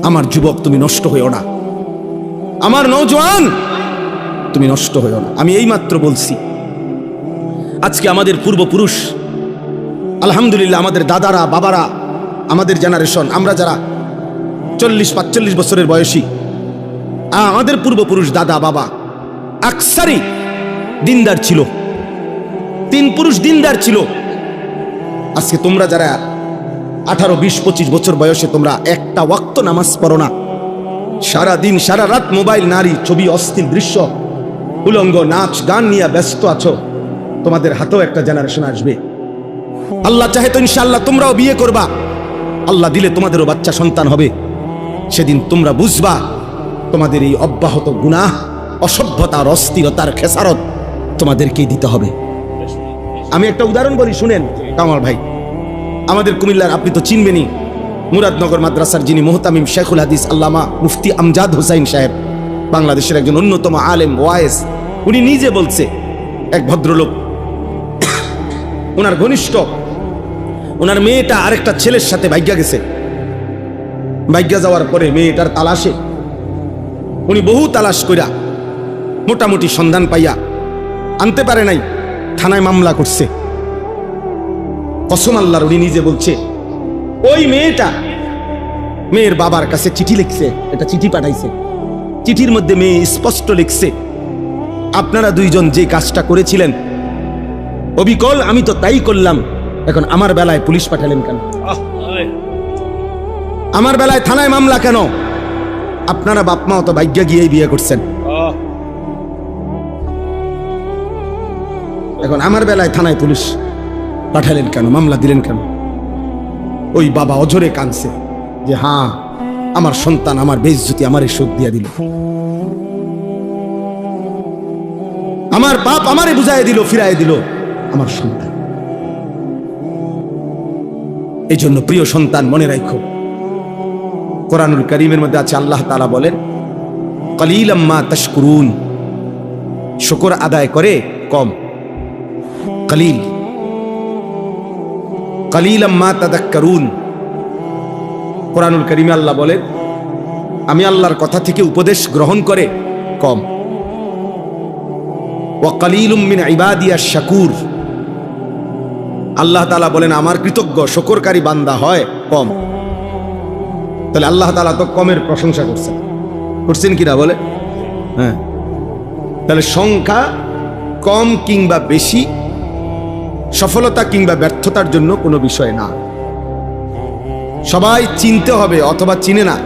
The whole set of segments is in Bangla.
আমার যুবক, তুমি নষ্ট হইও না। আমার নওজোয়ান, তুমি নষ্ট হইও না। আমি এইমাত্র বলছি, আজকে আমাদের পূর্বপুরুষ, আলহামদুলিল্লাহ, আমাদের দাদারা, বাবারা, আমাদের জেনারেশন, আমরা যারা 40-45 বছরের বয়সী, আমাদের পূর্বপুরুষ, দাদা, বাবা আকসারই দিনদার ছিল। 3 পুরুষ দিনদার ছিল। আজকে তোমরা যারা 18, 20, 25 বছর বয়সে তোমরা একটা ওয়াক্ত নামাজ পড়ো না, সারা দিন সারা রাত মোবাইল, নারী, ছবি, অশ্লীল দৃশ্য, উলঙ্গ নাচ গান নিয়ে ব্যস্ত আছো, তোমাদের হাতেও একটা জেনারেশন আসবে। আল্লাহ চাহে তো ইনশাআল্লাহ তোমরাও বিয়ে করবা, আল্লাহ দিলে তোমাদেরও বাচ্চা সন্তান হবে। সেদিন তোমরা বুঝবা তোমাদের এই অব্যাহত গুনাহ, অসভ্যতার, অস্থিরতার খেসারত তোমাদেরকেই দিতে হবে। আমি একটা উদাহরণ বলি, শুনেন কামাল ভাই। আমাদের কুমিল্লার, আপনি তো চিনবেনই, মুরাদনগর মাদ্রাসার যিনি মুহতামিম শেখুল হাদিস আল্লামা মুফতি আমজাদ হোসাইন সাহেব, বাংলাদেশের একজন অন্যতম আলেম, ওয়ায়েস, উনি নিজে বলছে, এক ভদ্রলোক, ওনার ঘনিষ্ঠ, ওনার মেয়েটা আরেকটা ছেলের সাথে ভাগ্যা গেছে। ভাগ্যা যাওয়ার পরে মেয়েটার তালাশে উনি বহু তালাশ কইরা মোটামুটি সন্ধান পাইয়া আনতে পারে নাই, থানায় মামলা করছে। কসম আল্লাহর, উনি নিজে বলছে, ওই মেয়েটা মেয়ের বাবার কাছে চিঠি লিখছে, এটা চিঠি পাঠাইছে। চিঠির মধ্যে মেয়ে স্পষ্ট লিখছে, আপনারা দুইজন যে কাজটা করেছিলেন অবিকল আমি তো তাই করলাম, এখন আমার বেলায় পুলিশ পাঠালেন কেন? আমার বেলায় থানায় মামলা কেন? আপনারা বাপ মাও তো ভাগ্যা গিয়েই বিয়ে করছেন, এখন আমার বেলায় থানায় পুলিশ পাঠালেন কেন, মামলা দিলেন কেন? ওই বাবা অঝরে কাঁদছে যে হ্যাঁ, আমার সন্তান আমার বেইজ্জতি আমারে শোধ দিয়া দিল, আমার বাপ আমারে বুঝাই দিল, ফিরাই দিল আমার সন্তান। এই জন্য প্রিয় সন্তান, মনে রাখো, কোরআনুল কারীমের মধ্যে আছে, আল্লাহ তাআলা বলেন, কালিলাম মা তাশকুরুন, শুকর আদায় করে কম, কালিল, কালিলাম মা তাদাক্কারুন। কোরআনুল কারীমে আল্লাহ বলেন, আমি আল্লাহর কথা থেকে উপদেশ গ্রহণ করে কম। ওয়া কালিলুম মিন ইবাদিয়াশ শাকুর, আল্লাহ তাআলা বলেন আমার কৃতজ্ঞ শুকরকারী বান্দা হয় কম। তাহলে আল্লাহ তাআলা তো কমের প্রশংসা করছেন কিনা বলে? হ্যাঁ। তাহলে সংখ্যা কম কিংবা বেশি সফলতা কিংবা ব্যর্থতার জন্য কোনো বিষয় না। সবাই চিনতে হবে অথবা চিনে না,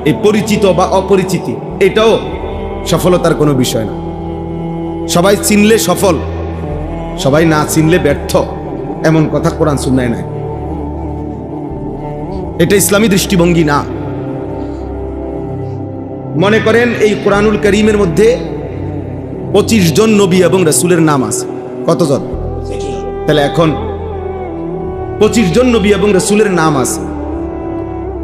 এই পরিচিত বা অপরিচিতি, এটাও সফলতার কোনো বিষয় না। সবাই চিনলে সফল, সবাই না চিনলে ব্যর্থ, এমন কথা কোরআন সুন্নায় নাই। এটা ইসলামী দৃষ্টিভঙ্গি না। মনে করেন এই কোরআনুল কারীমের মধ্যে 25 জন নবী এবং রাসূলের নাম আছে। কতজন? তাহলে এখন 25 জন নবী এবং রাসূলের নাম আছে।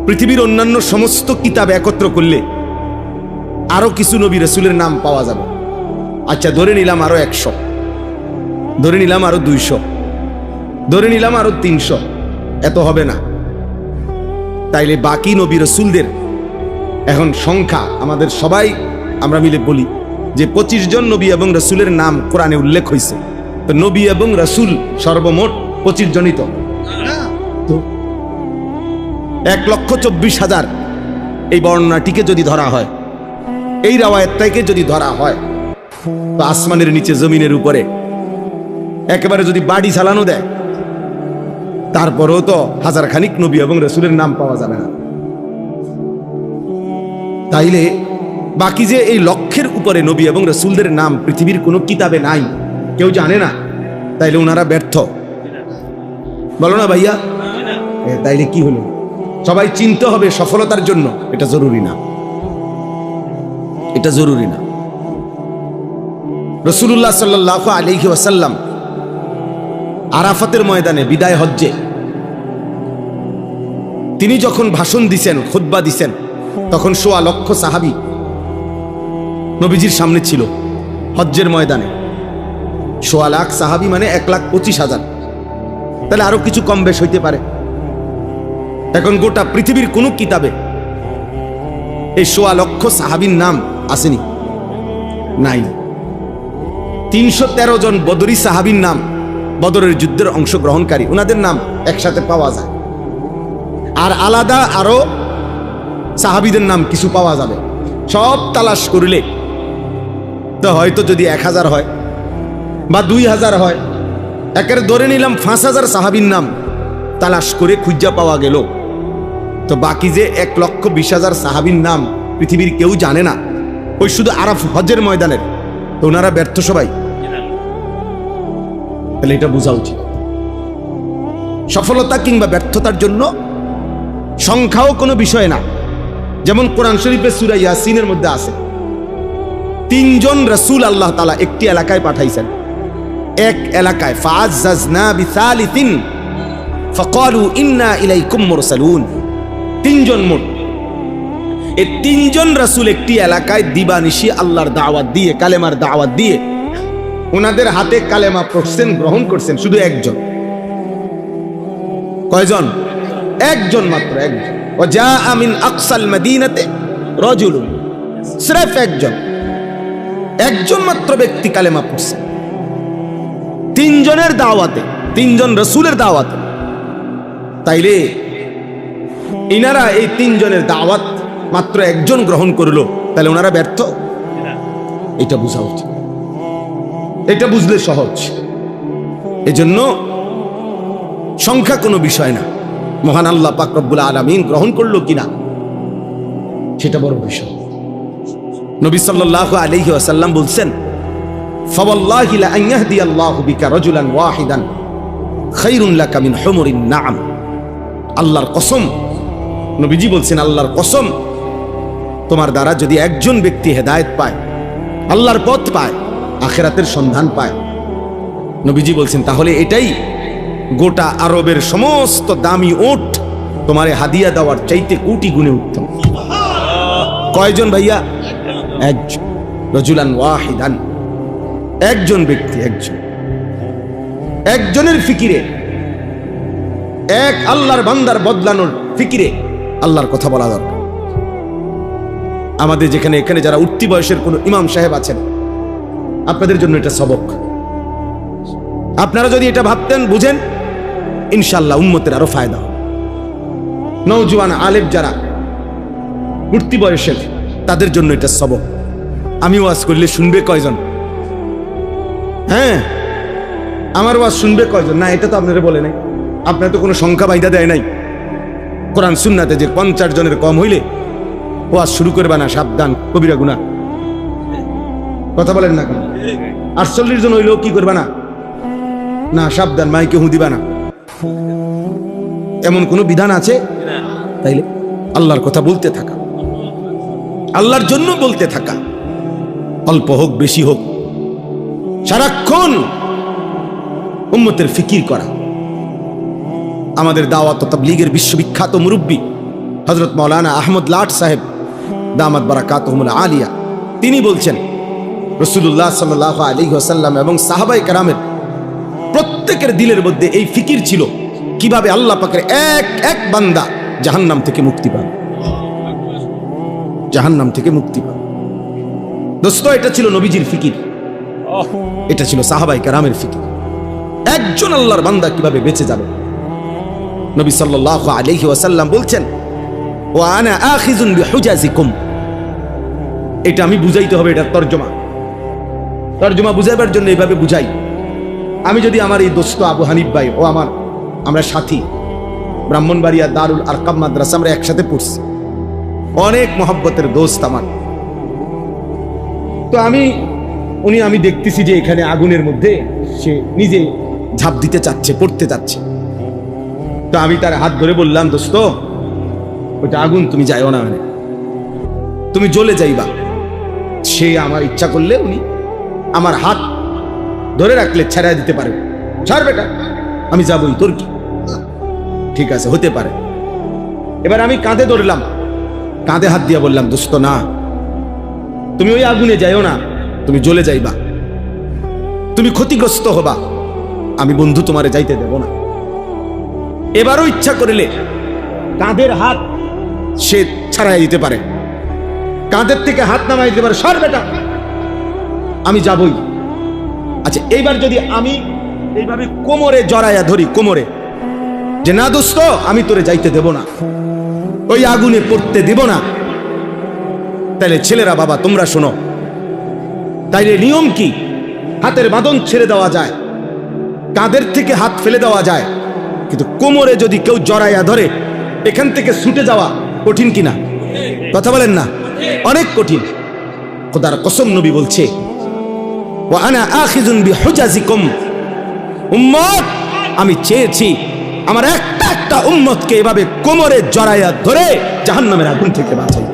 পৃথিবীর অন্যান্য সমস্ত কিতাব একত্র করলে আরো কিছু নবী রাসূলের নাম পাওয়া যাবে। আচ্ছা, ধরে নিলাম আরো 100, ধরে নিলাম আরো 200, ধরে নিলাম আরো 300, এত হবে না। তাইলে বাকি নবী রাসূলদের এখন সংখ্যা আমাদের সবাই আমরা মিলে বলি যে 25 জন নবী এবং রাসূলের নাম কোরআনে উল্লেখ হয়েছে। তো নবী এবং রাসূল সর্বমোট 25 জনই তো 1,24,000 এই বর্ণনাটিকে যদি ধরা হয়, এই রাওয়ায়াতটাকে যদি ধরা হয়, তো আসমানের নিচে জমিনের উপরে একেবারে যদি বাড়ি চালানো দেয়, তারপরেও তো 1000 খানিক নবী এবং রাসূলের নাম পাওয়া যাবে না। তাইলে বাকি যে এই লক্ষের উপরে নবী এবং রাসূলদের নাম পৃথিবীর কোনো কিতাবে নাই, কেউ জানে না, তাইলে ওনারা ব্যর্থ, বলো না ভাইয়া? তাইলে কি হলো? সবাই চিনতে হবে সফলতার জন্য, এটা জরুরি না, এটা জরুরি না। রাসূলুল্লাহ সাল্লাল্লাহু আলাইহি ওয়াসাল্লাম আরাফাতের ময়দানে বিদায় হজ্জে তিনি যখন ভাষণ দিছেন, খুতবা দিছেন, তখন 1.25 লক্ষ সাহাবী নবীজির সামনে ছিল হজ্জের ময়দানে। 1.25 লাখ সাহাবী মানে 1,25,000, তাহলে আরো কিছু কম বেশ হইতে পারে। এখন গোটা পৃথিবীর কোন কিতাবে এই ১৬ লক্ষ সাহাবীর নাম আসেনি? নাই। ৩১৩ জন বদরি সাহাবীর নাম, বদরের যুদ্ধের অংশগ্রহণকারী, ওনাদের নাম একসাথে পাওয়া যায়। আর আলাদা আরো সাহাবীদের নাম কিছু পাওয়া যাবে। সব তালাশ করলে তো হয়তো যদি ১,০০০ হয় বা ২,০০০ হয়, একের ধরে নিলাম ৫,০০০ সাহাবীর নাম তালাশ করে খুঁজা পাওয়া গেল, তো বাকি যে ১,২০,০০০ সাহাবীর নাম পৃথিবীর কেউ জানে না, ওই শুধু আরাফ হজের ময়দানের, তো ওনারা ব্যর্থ সবাই। তাহলে এটা বোঝা উচিত। সফলতা কিংবা ব্যর্থতার জন্য সংখ্যাও কোনো বিষয় না। যেমন কোরআন শরীফের সূরা ইয়াসিনের মধ্যে আছে ৩ জন রাসূল আল্লাহ তাআলা একটি এলাকায় পাঠাইছেন। এক এলাকায় ফাআজ্জাজনা বিসালিসিন ফাকালু ইন্না ইলাইকুম মুরসালুন। ৩ জন মোট। এই ৩ জন রাসূল একটি এলাকায় দিবানিশি আল্লাহর দাওয়াত দিয়ে, কালেমার দাওয়াত দিয়ে ওনাদের হাতে কালেমা পড়ছেন, গ্রহণ করছেন শুধু একজন। কয়জন? একজন মাত্র, একজন। ওয়াজা মিন আকসাল মদিনাতে রাজুলুন, সির্ফ একজন, একজন মাত্র ব্যক্তি কালেমা পড়ছে ৩ জনের দাওয়াতে, ৩ জন রাসূলের দাওয়াতে। তাইলে ইনারা এই ৩ জনের দাওয়াত মাত্র একজন গ্রহণ করলো, তাহলে ওনারা ব্যর্থ? এটা বোঝা উচিত। এটা বুঝলে সহজ। এজন্য সংখ্যা কোনো বিষয় না, মহান আল্লাহ পাক রব্বুল আলামিন গ্রহণ করলো কিনা সেটা বড় বিষয়। নবী সাল্লাল্লাহু আলাইহি ওয়াসাল্লাম বলছেন, ফাওয়াল্লাহি লা আন ইয়াহদিয়াল্লাহু বিকা রাজুলান ওয়াহিদান খায়রুন লাকা মিন হুমুরিন নাআম। আল্লাহর কসম, নবীজি বলছেন আল্লাহর কসম, তোমার দ্বারা যদি একজন ব্যক্তি হেদায়েত পায়, আল্লাহর পথ পায়, আখিরাতের সন্ধান পায়, নবীজি বলছেন তাহলে এটাই গোটা আরবের সমস্ত দামি ওট তোমারে হাদিয়া দেওয়ার চাইতে কোটি গুণে উত্তম। কয়জন ভাইয়া? একজন। রাজুলান ওয়াহিদান, একজন ব্যক্তি, একজন। একজনের ফিকিরে, এক আল্লাহর বান্দার বদলানোর ফিকিরে আল্লাহর কথা বলা দরকার। আমাদের যেখানে এখানে যারা উঠতি বয়সের কোন ইমাম সাহেব আছেন, আপনাদের জন্য এটা সবক। আপনারা যদি এটা ভাবতেন, বুঝেন, ইনশাআল্লাহ উম্মতের আরো ফায়দা হবে। নওজোয়ান আলেম যারা উঠতি বয়সের, তাদের জন্য এটা সবক। আমি ওয়াজ করলে শুনবে কয়জন? হ্যাঁ, আমার ওয়াজ শুনবে কয়জন? না, এটা তো আপনারা বলে নাই। আপনার তো কোনো সংখ্যা বাইদা দেয় নাই কোরআন সুন্নাতে যে 50 জনের কম হইলে ওয়াজ শুরু করবে না, সাবধান, কবিরা গুনাহ। কথা বলেন না কেন? 48 জন হইলেও কি করবে না? না, সাবধান, মাইকে হু দিবা না। এমন কোন বিধান আছে? তাইলে আল্লাহর কথা বলতে থাকা, আল্লাহর জন্য বলতে থাকা, অল্প হোক বেশি হোক, সারাক্ষণ উম্মতের ফিকির করা। আমাদের দাওয়াত ও তাবলীগের বিশ্ববিখ্যাত মুরব্বী হযরত মাওলানা আহমদ লাট সাহেব দামাত বারাকাতুহুমুল আলিয়া, তিনি বলছেন রাসূলুল্লাহ সাল্লাল্লাহু আলাইহি ওয়াসাল্লাম এবং সাহাবায়ে কেরামের প্রত্যেকের দিলের মধ্যে এই ফিকির ছিল কিভাবে আল্লাহ পাকের এক এক বান্দা জাহান্নাম থেকে মুক্তি পাবে, জাহান্নাম থেকে মুক্তি পাবে। দোস্ত, এটা ছিল নবীজির ফিকির, এটা ছিল সাহাবায়ে কেরামের ফিকির। একজন আল্লাহর বান্দা কিভাবে বেঁচে যাবে। নবী সাল্লাল্লাহু আলাইহি ওয়াসাল্লাম বলছেন, ওয়া আনা আখিযুন বিহুজাজিকুম। এটা আমি বুঝাইতে হবে, এটা তরজমা। তরজমা বুঝাইবার জন্য এইভাবে বুঝাই। আমি যদি আমার এই দোস্ত আবু হানিফ ভাই ও আমরা সাথী, ব্রাহ্মণবাড়িয়া দারুল আরকাম মাদ্রাসা আমরা একসাথে পড়ছি, অনেক মহব্বতের দোস্ত আমার। তো আমি দেখতেছি যে এখানে আগুনের মধ্যে সে নিজে ঝাঁপ দিতে চাচ্ছে, পড়তে চাচ্ছে। তো আমি তার হাত ধরে বললাম, দোস্ত, ওটা আগুন, তুমি যাইও না, মানে তুমি জ্বলে যাইবা। সে আমার ইচ্ছা করলে উনি আমার হাত ধরে রাখলে ছেড়ে দিতে পারে। ছাড় বেটা, আমি যাবই, তোর কি? ঠিক আছে, হতে পারে। এবার আমি কাঁধে ধরলাম, কাঁধে হাত দিয়া বললাম, দোস্ত না, তুমি ওই আগুনে যাইও না, তুমি জ্বলে যাইবা, তুমি ক্ষতিগ্রস্ত হবা, আমি বন্ধু তোমারে যাইতে দেব না। এবারও ইচ্ছা করিলে কাঁধের হাত সে ছাড়াই দিতে পারে, কাঁধের থেকে হাত নামাই দিতে পারে, সর বেটা, আমি যাবই। আচ্ছা, এইবার যদি আমি এইভাবে কোমরে জড়াইয়া ধরি, কোমরে, যে না দোস্ত আমি তোরে যাইতে দেব না, ওই আগুনে পড়তে দেব না, তাইলে ছেলেরা বাবা তোমরা শোনো, তাইলে নিয়ম কি? হাতের বাঁধন ছেড়ে দেওয়া যায়, কাঁধের থেকে হাত ফেলে দেওয়া যায়, কিন্তু কোমরে যদি কেউ জড়াইয়া ধরে এখান থেকে ছুটে যাওয়া কঠিন কিনা? কথা বলেন না, অনেক কঠিন। খোদার কসম নবী বলছে, ওয়া আনা আখিযুন বিহুজাজিকুম, উম্মত আমি চেয়েছি আমার একটা একটা উম্মতকে এভাবে কোমরে জড়াইয়া ধরে জাহান্নামের আগুন থেকে বাঁচাই।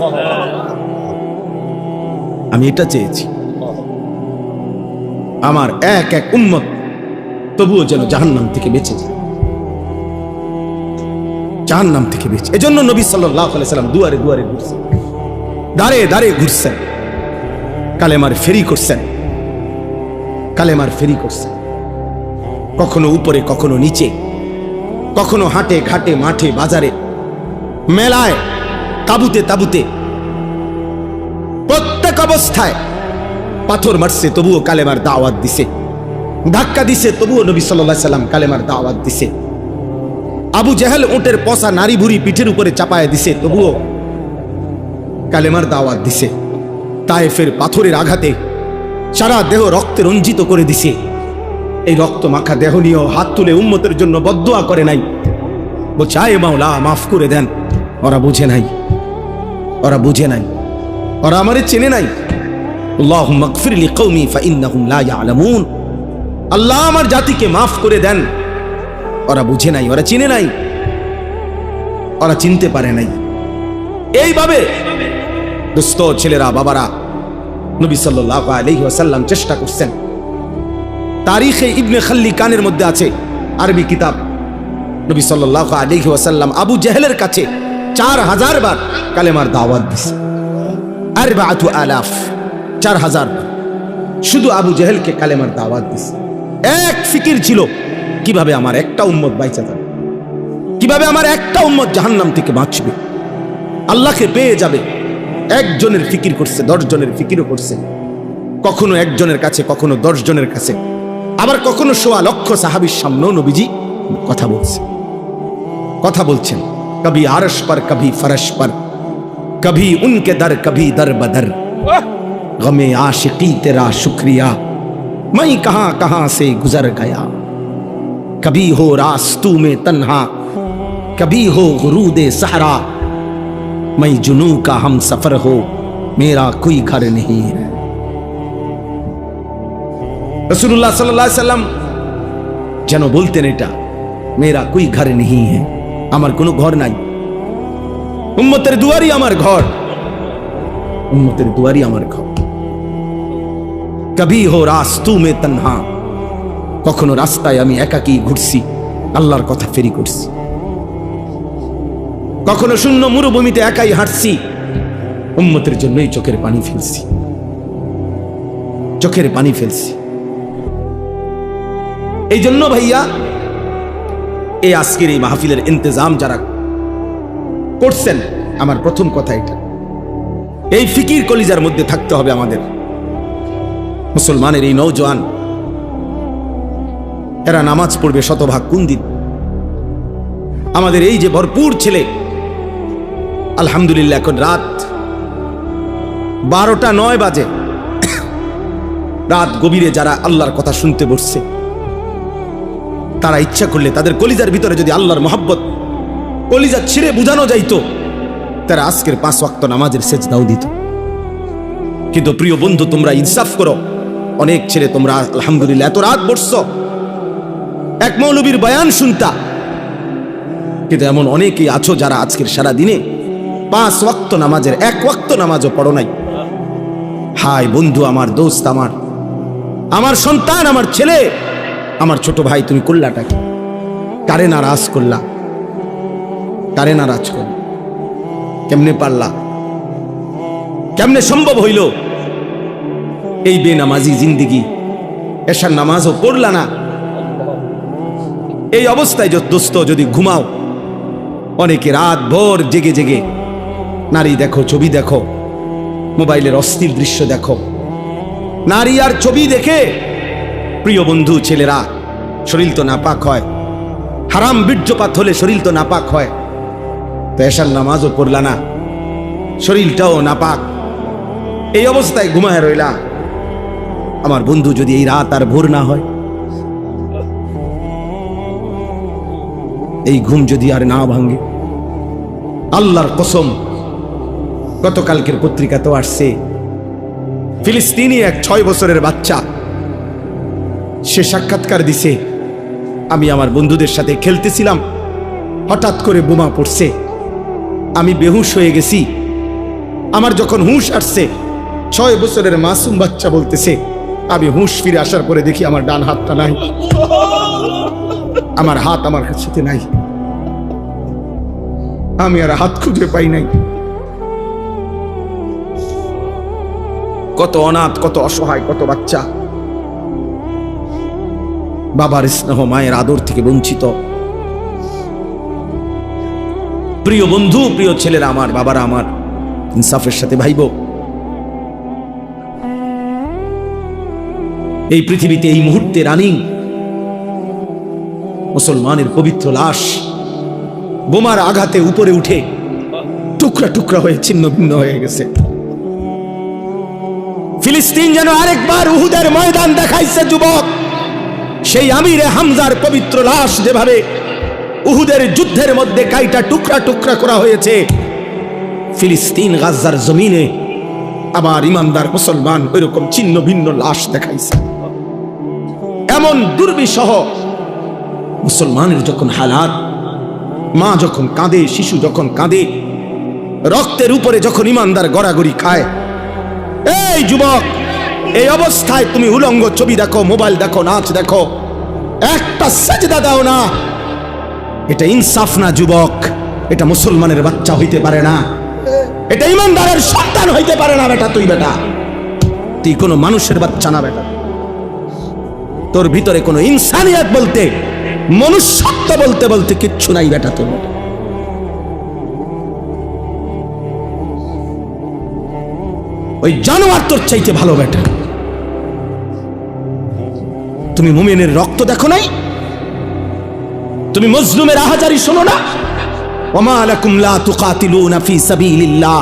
আমি এটা চেয়েছি, আমার এক এক উম্মত তবুও যেন জাহান্নাম থেকে বেঁচে যায়, জাহান্নাম থেকে বেঁচে। এজন্য নবী সাল্লাল্লাহু আলাইহি সাল্লাম দুয়ারে দুয়ারে ঘুরছেন, দাঁড়ে দাঁড়ে ঘুরছেন, কালেমার ফেরি করছেন, কালেমার ফেরি করছেন, কখনো উপরে কখনো নিচে, কখনো হাটে ঘাটে মাঠে বাজারে মেলায় তাবুতে তাবুতে, প্রত্যেক অবস্থায় পাথর মারছে তবুও কালেমার দাওয়াত দিছে, ধাক্কা দিছে তবুও নবী সাল্লাল্লাহু আলাইহি সাল্লাম কালেমার দাওয়াত দিছে। আবু জেহেল উটের পচা নারী বুড়ি পিঠের উপরে চাপায় দিছে তবুও কালেমার দাওয়াত দিছে। তায়েফের পাথরের আঘাতে সারা দেহ রক্তে রঞ্জিত করে দিছে, এই রক্ত মাখা দেহ নিয়েও হাত তুলে উম্মতের জন্য বদদুয়া করে নাই, বলছে আয় মাওলা মাফ করে দেন। ওরা বুঝে নাই, ওরা বুঝে নাই, ওরা আমারে চেনে নাই। আল্লাহুম্মা গফির লিকওমি ফাইন্নাহুম লা ইয়ালামুন, আল্লাহ আমার জাতিকে মাফ করে দেন। ওরা বুঝে নাই, ওরা চিনে নাই, ওরা চিনতে পারে নাই। এইভাবে দোস্ত ছেলেরা বাবারা নবী সাল্লাল্লাহু আলাইহি ওয়াসাল্লাম চেষ্টা করছেন। তারিখে ইবনে খাল্লিকানের মধ্যে আছে, আরবি কিতাব, নবী সাল্লাল্লাহু আলাইহি ওয়াসাল্লাম আবু জেহেলের কাছে 4000 বার কালেমার দাওয়াত দিয়েছে, 4000, 4000 শুধু আবু জেহেলকে কালেমার দাওয়াত দিয়েছে। এক ফিকির ছিল, কিভাবে আমার একটা উম্মত বাইচা যাবে, কিভাবে আমার একটা উম্মত জাহান্নাম থেকে বাঁচবে, আল্লাহকে পেয়ে যাবে। একজনের ফিকির করছে, 10 জনের ফিকিরও করছে, কখনো একজনের কাছে, কখনো 10 জনের কাছে, আবার কখনো 1.25 লক্ষ সাহাবীর সামনেও নবীজি কথা বলছে, কথা বলছেন। কবি আরশ पर कभी फरश पर, कभी उनके दर कभी दर बदर, गमे आशिकी तेरा शुक्रिया मैं कहां कहां से गुजर गया, कभी हो रास्तू में तन्हा कभी हो गुरूदे सहरा, मैं जुनू का हम सफर हो मेरा कोई घर नहीं है। रसूलुल्लाह सल्लल्लाहु अलैहि वसल्लम যেন বলতেন এটা, মেরা কোই ঘর নেই হ্যাঁ, আমার কোনো ঘর নাই, উম্মতের দুয়ারই আমার ঘর, উম্মতের দুয়ারই আমার ঘর। কবি হো রাস্তু মে তন্হা, কখনো রাস্তায় আমি একাকী ঘুরছি, আল্লাহর কথা ফেরি করছি, কখনো শূন্য মরুভূমিতে একাই হাঁটছি, উম্মতের জন্যই চোখের পানি ফেলছি, চোখের পানি ফেলছি। এই জন্য ভাইয়া এই আজকের এই মাহফিলের ইন্তজাম যারা করছেন, আমার প্রথম কথা এটা, এই ফিকির কলিজার মধ্যে থাকতে হবে আমাদের। মুসলমানের এই নওজোয়ান, এরা নামাজ পড়বে শতভাগ কোন দিন? আমাদের এই যে ভরপুর ছেলে, আলহামদুলিল্লাহ এখন রাত 12টা 9 বাজে, রাত গভীরে যারা আল্লাহর কথা শুনতে বসছে, তারা ইচ্ছা করলে তাদের কলিজার ভিতরে যদি আল্লাহর মহব্বত কলিজা ছিঁড়ে বুঝানো যাইতো, তারা আজকের 5 ওয়াক্ত নামাজের সেজদাও দিত। কিন্তু প্রিয় বন্ধু, তোমরা ইনসাফ করো, অনেক ছেলে তোমরা আলহামদুলিল্লাহ এত রাত বসছো এক মৌলবীর বয়ান শুনতা, কিন্তু এমন অনেকেই আছো যারা আজকের সারা দিনে 5 ওয়াক্ত নামাজের 1 ওয়াক্ত নামাজও পড়ো নাই। হায় বন্ধু, আমার দোস্ত, আমার সন্তান, আমার ছেলে, আমার ছোট ভাই, তুমি করলাটা কি? কারে নারাজ করলা? কারে নারাজ করলা? কেমনে পারলা? কেমনে সম্ভব হইল এই বেনামাজি জিন্দিগি? এশার নামাজও পড়লা না, এই অবস্থায় দোস্ত যদি ঘুমাও, অনেকে রাত ভোর জেগে জেগে নারী দেখো, ছবি দেখো, মোবাইলের অস্থির দৃশ্য দেখো, নারী আর ছবি দেখে প্রিয় বন্ধু ছেলেরা শরীর তো নাপাক হয়, হারাম বীর্যপাত হলে শরীর তো নাপাক হয়, তো এশার নামাজও পড়লা না, শরীরটাও নাপাক, এই অবস্থায় ঘুমায় রইলা। আমার বন্ধু যদি এই রাত আর ভোর না হয়, এই ঘুম যদি আর না ভাঙে, আল্লাহর কসম, গতকালকের পত্রিকা তো আসছে, ফিলিস্তিনি এক 6 বছরের বাচ্চা, সে সাক্ষাৎকার দিছে, আমি আমার বন্ধুদের সাথে খেলতেছিলাম, হঠাৎ করে বোমা পড়ছে, আমি বেহুশ হয়ে গেছি। আমার যখন হুঁশ আসছে, 6 বছরের মাসুম বাচ্চা বলতেছে, আমি হুঁশ ফিরে আসার পরে দেখি আমার ডান হাতটা নাই, আমার হাত আমার সাথে নাই, আমি আর হাত খুঁজে পাই নাই। কত অনাথ, কত অসহায়, কত বাচ্চা বাবার স্নেহ, মায়ের আদর থেকে বঞ্চিত। প্রিয় বন্ধু, প্রিয় ছেলেরা আমার, বাবারা আমার, ইনসাফের সাথে ভাইব। এই পৃথিবীতে এই মুহূর্তে রানিং মুসলমানের পবিত্র লাশ বোমার আঘাতে উপরে উঠে টুকরা টুকরা হয়ে ছিন্ন ভিন্ন হয়ে গেছে। ফিলিস্তিন যেন আরেকবার উহুদের ময়দান দেখাইছে যুবক। সেই আমিরে হামজার পবিত্র লাশ যেভাবে উহুদের যুদ্ধের মধ্যে কাইটা টুকরা টুকরা করা হয়েছে, ফিলিস্তিন গাজার জমিনে আমার ইমানদার মুসলমান ওইরকম ছিন্ন ভিন্ন লাশ দেখাইছে। এমন দুর্বিষহ মুসলমানের যখন হালাত, মা যখন কাঁদে, শিশু যখন কাঁদে, রক্তের উপরে যখন ইমানদার গড়াগড়ি খায়, এই যুবক, এই অবস্থায় তুমি উলঙ্গ ছবি দেখো, মোবাইল দেখো, নাচ দেখো, একটা সাজদা দাও না, এটা ইনসাফ না যুবক, এটা মুসলমানের বাচ্চা হইতে পারে না, এটা ইমানদারের সন্তান হইতে পারে না। বেটা তুই কোনো মানুষের বাচ্চা না বেটা, তোর ভিতরে কোনো ইনসানিয়ত বলতে, মনুষ্যত্ব বলতে বলতে কিচ্ছু নাই বেটা তোর। ওই জানোয়ার তোর চাইতে ভালো বেটা। তুমি মুমিনের রক্ত দেখো নাই? তুমি মজলুমের আহাজারি শোনো না? ওমা লাকুম লা তুকাতিলুনা ফি সাবিলিল্লাহ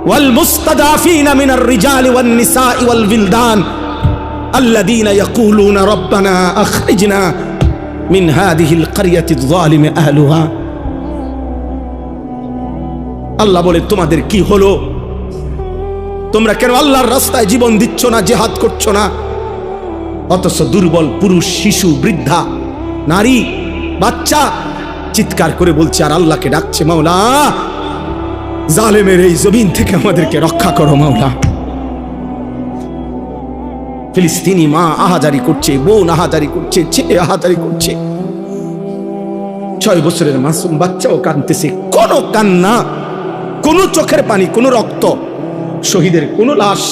ওয়াল মুস্তাদাফিনা মিনার রিজালি ওয়ান নিসাই ওয়াল বিলদান আল্লাযীনা ইয়াকুলুনা রাব্বানা আখরিজনা মিন হাযিহিল ক্বরিয়াতিয যালিমি আহলুহা। আল্লাহ বলে, তোমাদের কি হলো? তোমরা কেন আল্লাহর রাস্তায় জীবন দিচ্ছ না, জিহাদ করছো না? অথচ দুর্বল পুরুষ, শিশু, বৃদ্ধা, নারী, বাচ্চা চিৎকার করে বলছে আর আল্লাহকে ডাকছে, মাওলা জালেমের এই জমিন থেকে আমাদেরকে রক্ষা করো মাওলা। ফিলিস্তিনি মা আহাজারি করছে, বোন আহাজারি করছে, ছেলে আহাজারি করছে, 6 বছরের মাসুম বাচ্চাও কাঁদতেছে। কোনো কান্না, কোনো চোখের পানি, কোনো রক্ত, শহীদের কোনো লাশ,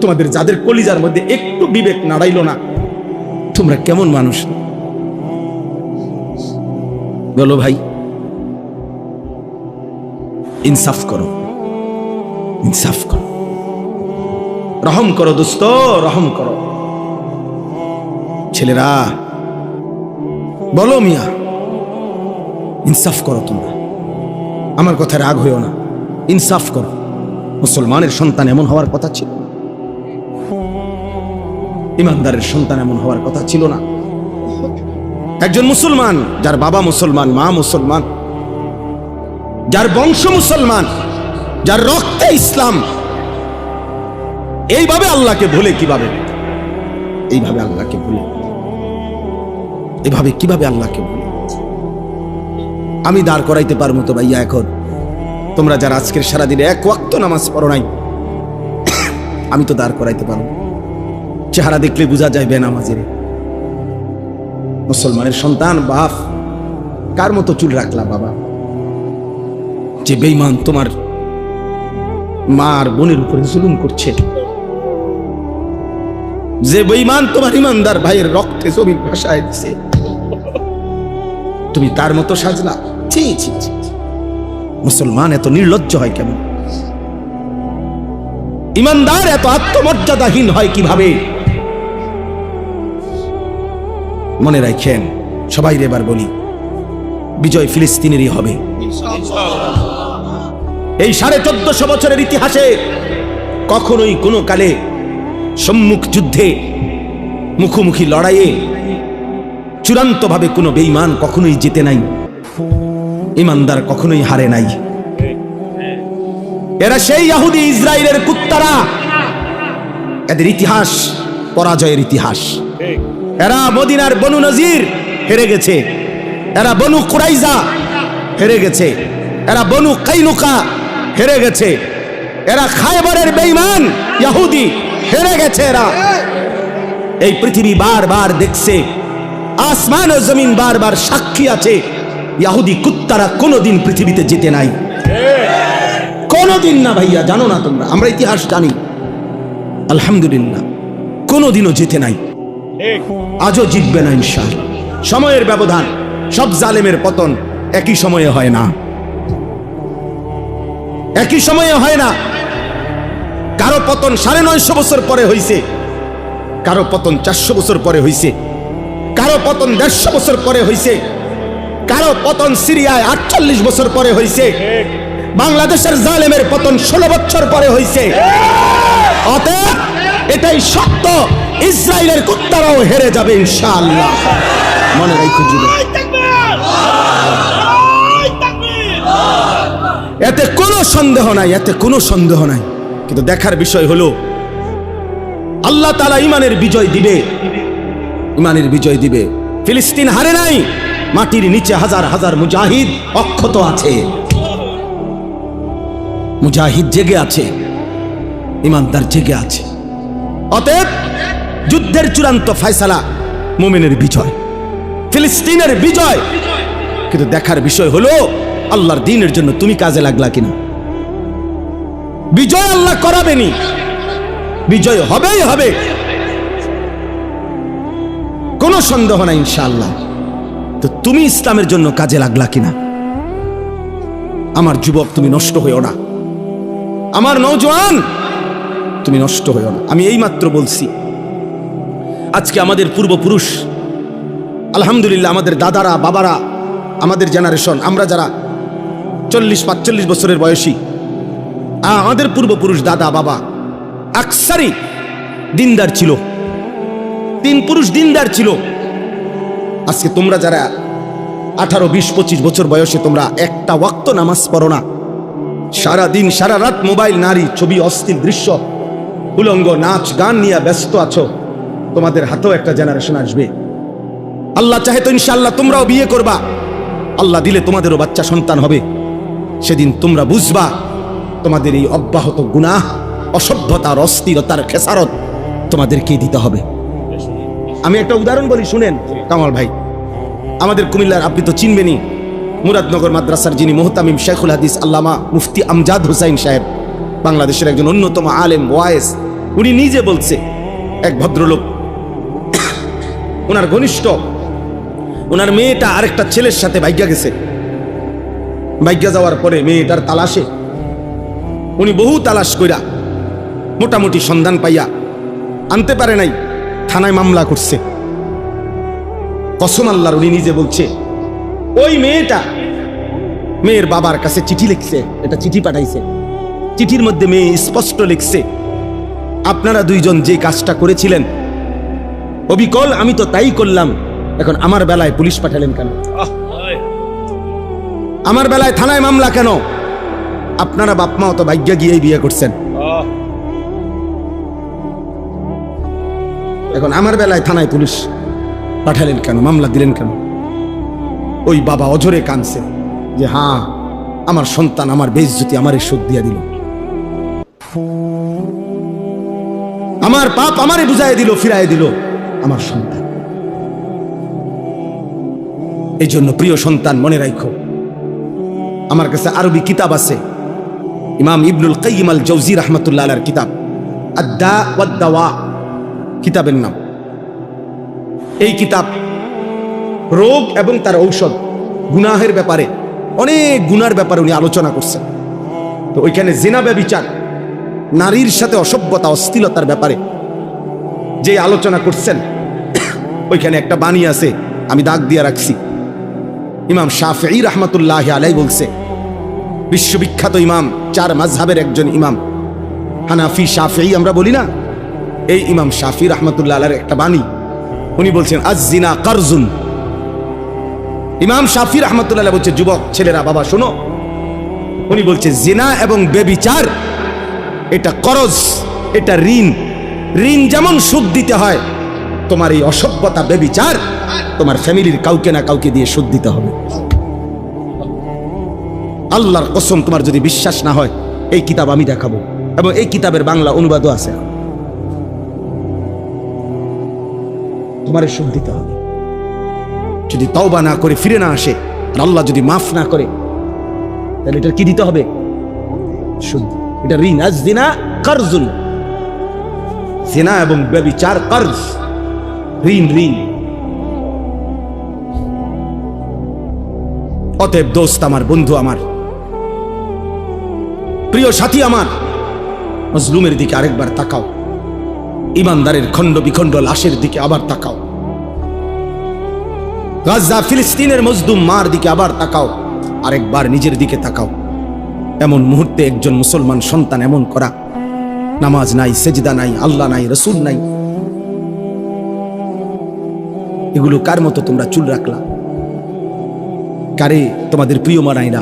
তোমাদের যাদের কলিজার মধ্যে একটু বিবেক নাড়াইলো না, তোমরা কেমন মানুষ বলো ভাই? ইনসাফ করো, ইনসাফ করো, রহম করো দোস্ত, রহম করো। ছেলেরা বলো মিয়া, ইনসাফ করো তোমরা, আমার কথা রাগ হইও না, ইনসাফ করো। মুসলমানের সন্তান এমন হওয়ার কথা ছিল, ইমানদারের সন্তান এমন হওয়ার কথা ছিল না। একজন মুসলমান, যার বাবা মুসলমান, মা মুসলমান, যার বংশ মুসলমান, যার রক্তে ইসলাম, এইভাবে আল্লাহকে ভুলে কিভাবে, এইভাবে আল্লাহকে ভুলে, এভাবে কিভাবে আল্লাহকে ভুলে? আমি দাঁড় করাইতে পারবো তো ভাইয়া এখন? তোমরা যারা আজকের সারাদিনে 1 ওয়াক্ত নামাজ পড়ো নাই, আমি তো দাঁড় করাইতে পারবো। চেহারা দেখলে বোঝা যায় বেনামাজের। মুসলমানের সন্তান, বাপ, কার মতো চুল রাখলা বাবা? যে বেঈমান তোমার মা আর বোনের উপরে জুলুম করছে, যে বেঈমান তোমার ইমানদার ভাইয়ের রক্তে জমি ভাসায় দিছে, তুমি তার মতো সাজলা? ছি ছি ছি! মুসলমান এত নির্লজ্জ হয় কেন? ইমানদার এত আত্মমর্যাদাহীন হয় কিভাবে? মনে রাখেন সবাই এবার বলি, বিজয় ফিলিস্তিনেরই হবে। এই 1450 বছরের ইতিহাসে কখনোই কোনো কালে সম্মুখ যুদ্ধে মুখোমুখি লড়াইয়ে চূড়ান্তভাবে কোনো বেঈমান কখনোই জিতে নাই, ইমানদার কখনোই হারে নাই। এরা সেই ইহুদি ইসরায়েলের কুত্তারা, এদের ইতিহাস পরাজয়ের ইতিহাস। এরা মদিনার বনু নজির হেরে গেছে, এরা বনু কুরাইজা হেরে গেছে, এরা বনু কাইনুকা হেরে গেছে, এরা খায়বরের বেঈমান ইহুদি হেরে গেছে। এরা এই পৃথিবী বারবার দেখছে, আসমান ও জমিন বারবার সাক্ষী আছে, ইহুদি কুত্তারা কোনোদিন পৃথিবীতে জিতে নাই, কোনোদিন না। ভাইয়া জানো না তোমরা, আমরা ইতিহাস জানি, আলহামদুলিল্লাহ কোনোদিনও জিতে নাই, আজও জিতবে না ইনশাআল্লাহ। সময়ের ব্যবধান, সব জালেমের পতন একই সময়ে হয় না, একই সময়ে হয় না। কারো পতন 950 বছর পরে হইছে, কারো পতন 400 বছর পরে হইছে, কারো পতন 150 বছর পরে হইছে, কারো পতন সিরিয়ায় 48 বছর পরে হইছে, বাংলাদেশের জালেমের পতন 16 বছর পরে হইছে। অতএব এটাই সত্য, ইসরায়েলের কুত্তারাও হেরে যাবে ইনশাআল্লাহ। মনে রাখো যুবক, এতে কোনো সন্দেহ নাই, এতে কোনো সন্দেহ নাই। কিন্তু দেখার বিষয় হলো আল্লাহ তাআলা ঈমানের বিজয় দিবে, ঈমানের বিজয় দিবে। ফিলিস্তিন হারে নাই, মাটির নিচে হাজার হাজার মুজাহিদ অক্ষত আছে, মুজাহিদ জেগে আছে, ঈমানদার জেগে আছে। অতএব যুদ্ধের চূড়ান্ত ফয়সালা মুমিনের বিজয়, ফিলিস্তিনের বিজয়। কিন্তু দেখার বিষয় হলো আল্লাহর দ্বীনের জন্য তুমি কাজে লাগলা কিনা। বিজয় আল্লাহ করাবেনি, বিজয় হবেই হবে, কোনো সন্দেহ নাই ইনশাআল্লাহ। তো তুমি ইসলামের জন্য কাজে লাগলা কিনা? আমার যুবক তুমি নষ্ট হইও না, আমার নওজোয়ান তুমি নষ্ট হইও না। আমি এইমাত্র বলছি, আজকে আমাদের পূর্বপুরুষ, আলহামদুলিল্লাহ আমাদের দাদারা বাবারা, আমাদের জেনারেশন, আমরা যারা 40-45 বছরের বয়সী, আমাদের পূর্বপুরুষ দাদা বাবা আকসারি দিনদার ছিল, 3 পুরুষ দিনদার ছিল। আজকে তোমরা যারা 18, 20, 25 বছর বয়সে তোমরা একটা ওয়াক্ত নামাজ পড়ো না, সারা দিন সারা রাত মোবাইল, নারী, ছবি, অশ্লীল দৃশ্য, উলঙ্গ নাচ গান নিয়ে ব্যস্ত আছো, তোমাদের হাতেও একটা জেনারেশন আসবে। আল্লাহ চাহে তো ইনশাআল্লাহ তোমরাও বিয়ে করবা, আল্লাহ দিলে তোমাদেরও বাচ্চা সন্তান হবে। সেদিন তোমরা বুঝবা তোমাদের এই অব্যাহত গুনাহ, অসভ্যতার, অস্থিরতার খেসারত তোমাদেরকে দিতে হবে। আমি একটা উদাহরণ বলি, শুনেন কামাল ভাই। আমাদের কুমিল্লার, আপনি তো চিনবেনই, মুরাদনগর মাদ্রাসার যিনি মুহতামিম শেখুল হাদিস আল্লামা মুফতি আমজাদ হুসাইন সাহেব, বাংলাদেশের একজন অন্যতম আলেম ওয়ায়েস, উনি নিজে বলছে, এক ভদ্রলোক, ওনার ঘনিষ্ঠ, ওনার মেয়েটা আরেকটা ছেলের সাথে ভাগ্যা গেছে। ভাগ্যা যাওয়ার পরে মেয়েটার তালাশে উনি বহু তালাশ কইরা মোটামুটি সন্ধান পাইয়া আনতে পারে নাই, থানায় মামলা করছে। কসম আল্লাহর, উনি নিজে বলছে, ওই মেয়েটা মেয়ের বাবার কাছে চিঠি লিখছে, এটা চিঠি পাঠাইছে। চিঠির মধ্যে মেয়ে স্পষ্ট লিখছে, আপনারা দুইজন যে কাজটা করেছিলেন অবিকল আমি তো তাই করলাম, এখন আমার বেলায় পুলিশ পাঠালেন কেন? আমার বেলায় থানায় মামলা কেন? আপনারা বাপ মা তো ভাগ্য গিয়েই বিয়ে করছেন, এখন আমার বেলায় থানায় পুলিশ পাঠালেন কেন, মামলা দিলেন কেন? ওই বাবা অঝরে কাঁদছে যে হ্যাঁ, আমার সন্তান আমার বেইজ্জতি আমারে শোধ দিয়া দিল, আমার পাপ আমারে বুঝাই দিল, ফিরাই দিল আমার সন্তান। এই জন্য প্রিয় সন্তান মনে রাখো, আমার কাছে আরবি কিতাব আছে, ইমাম ইবনুল কাইয়িম আল জাওজি রাহমাতুল্লাহ আলাইহির কিতাব আদ-দা ওয়াদ দাওয়া কিতাবের নাম। এই কিতাব রোগ এবং তার ঔষধ, গুনাহের ব্যাপারে, অনেক গুনার ব্যাপারে উনি আলোচনা করছেন। তো ওইখানে জিনা ব্যভিচার নারীর সাথে অসভ্যতা অশ্লীলতার ব্যাপারে যে আলোচনা করছেন, ওইখানে একটা বাণী আছে, আমি দাগ দিয়ে রাখছি। ইমাম শাফিঈ রাহমাতুল্লাহ আলাইহি বলছে, বিশ্ববিখ্যাত ইমাম, 4 মাযহাবের একজন ইমাম, হানাফি শাফিঈ আমরা বলি না, এই ইমাম শাফিঈ রাহমাতুল্লাহ আলাইহির একটা বাণী, উনি বলছেন আজ-জিনা কারজুন। ইমাম শাফিঈ রাহমাতুল্লাহ আলাইহি বলছে, যুবক ছেলেরা বাবা শোনো, উনি বলছে জিনা এবং বেবিচার এটা করজ, এটা ঋণ। ঋণ যেমন সুদ দিতে হয়, তোমার এই অসভ্যতা বেবিচার তোমার ফ্যামিলির কাউকে না কাউকে দিয়ে সুদ দিতে হবে। আল্লাহর কসম, তোমার যদি বিশ্বাস না হয় এই কিতাব আমি দেখাবো, এবং এই কিতাবের বাংলা অনুবাদও আছে। তোমার সুদ দিতে হবে। যদি তওবা না করে ফিরে না আসে, আর আল্লাহ যদি মাফ না করে, তাহলে এটা কি দিতে হবে? সুদ। এটা ঋণ। আজ-জিনা কারজুন, জিনা এবং ব্যভিচার কর্জ, ঋণ। অতএব দোস্ত আমার, বন্ধু আমার, প্রিয় সাথী আমার, মজলুমের দিকে আরেকবার তাকাও, ইমানদারের খণ্ড বিখণ্ড লাশের দিকে আবার তাকাও, গাজা ফিলিস্তিনের মজলুম মার দিকে আবার তাকাও, আরেকবার নিজের দিকে তাকাও। এমন মুহূর্তে একজন মুসলমান সন্তান এমন করা, নামাজ নাই, সেজদা নাই, আল্লাহ নাই, রসুল নাই, এগুলো কার মতো তোমরা চুল রাখলা? কারে তোমাদের প্রিয় মানাইরা?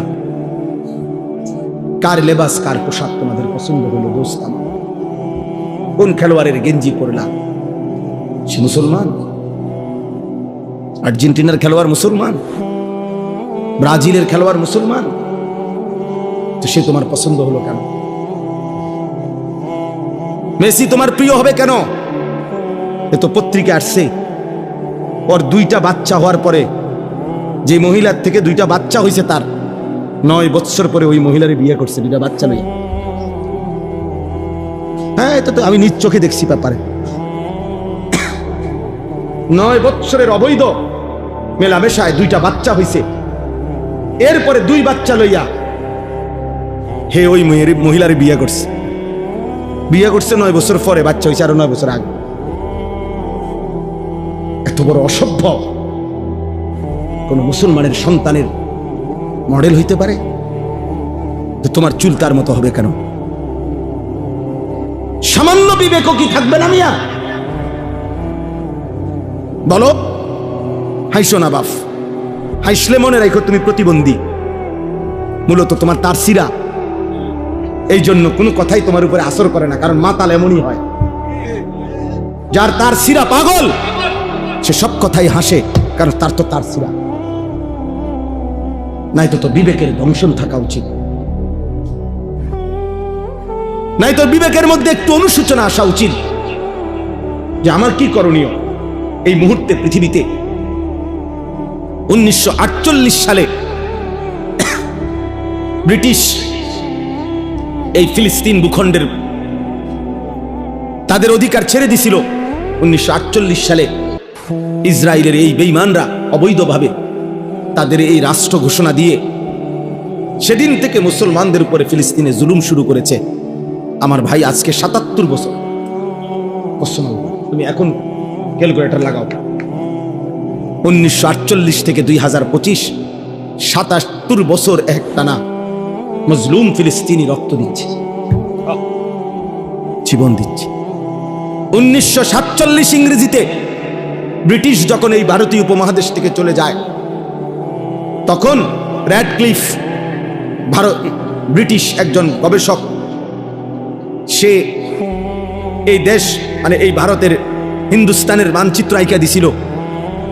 কার লেবাস, কার পোশাক তোমাদের পছন্দ হলো? দোস্ত আমার, কোন খেলোয়াড়ের গেঞ্জি পরলা? সে মুসলমান? আর্জেন্টিনার খেলোয়াড় মুসলমান, ব্রাজিলের খেলোয়াড় মুসলমান, তো সে তোমার পছন্দ হলো কেন? মেসি তোমার প্রিয় হবে কেন? এ তো পত্রিকা আসছে, ওর 2টা বাচ্চা হওয়ার পরে, যে মহিলার থেকে 2টা বাচ্চা হয়েছে, তার 9 বছর পরে ওই মহিলারে বিয়ে করছে 2টা বাচ্চা নেই। হ্যাঁ, এটা তো আমি নিজ চোখে দেখছি ব্যাপারে। 9 বছরের অবৈধ মেলামেশায় 2টা বাচ্চা হয়েছে, এরপরে 2 বাচ্চা লইয়া হে ওই মহিলারে বিয়ে করছে। 9 বছর পরে বাচ্চা হয়েছে, আরো 9 বছর আগে। এত বড় অসভ্য কোন মুসলমানের সন্তানের মডেল হইতে পারে? তো তোমার চুল তার মতো হবে কেন? সামান্য বিবেকও কি থাকবে না মিয়া? বলো। হাইসো না বাপ, হাইসলে মনে রাখো তুমি প্রতিবন্ধী, মূলত তোমার তার সিরা। এই জন্য কোনো কথাই তোমার উপরে আসর করে না, কারণ মাতাল এমনই হয়। যার তার সিরা পাগল, সে সব কথাই হাসে, কারণ তার তো তার সিরা নাই। তো বিবেকের দংশন থাকা উচিত, নাই তো বিবেকের মধ্যে একটু অনুশোচনা আসা উচিত যে আমার কি করণীয় এই মুহূর্তে পৃথিবীতে। 1948 সালে ব্রিটিশ এই ফিলিস্তিন ভূখণ্ডের তাদের অধিকার ছেড়ে দিছিল। 1948 সালে ইসরায়েলের এই বেঈমানরা অবৈধভাবে তাদের এই রাষ্ট্র ঘোষণা দিয়ে সেদিন থেকে মুসলমানদের উপরে ফিলিস্তিনে জুলুম শুরু করেছে। আমার ভাই, আজকে 77 বছর। তুমি এখন ক্যালকুলেটর লাগাও, 1948 থেকে 2025, 77 বছর একটানা মজলুম ফিলিস্তিনি রক্ত দিচ্ছে, জীবন দিচ্ছে। 1947 ইংরেজিতে ব্রিটিশ যখন এই ভারতীয় উপমহাদেশ থেকে চলে যায়, তখন র্যাডক্লিফ, ব্রিটিশ একজন গবেষক, সে এই দেশ মানে এই ভারতের হিন্দুস্তানের মানচিত্র আঁকা দিছিল।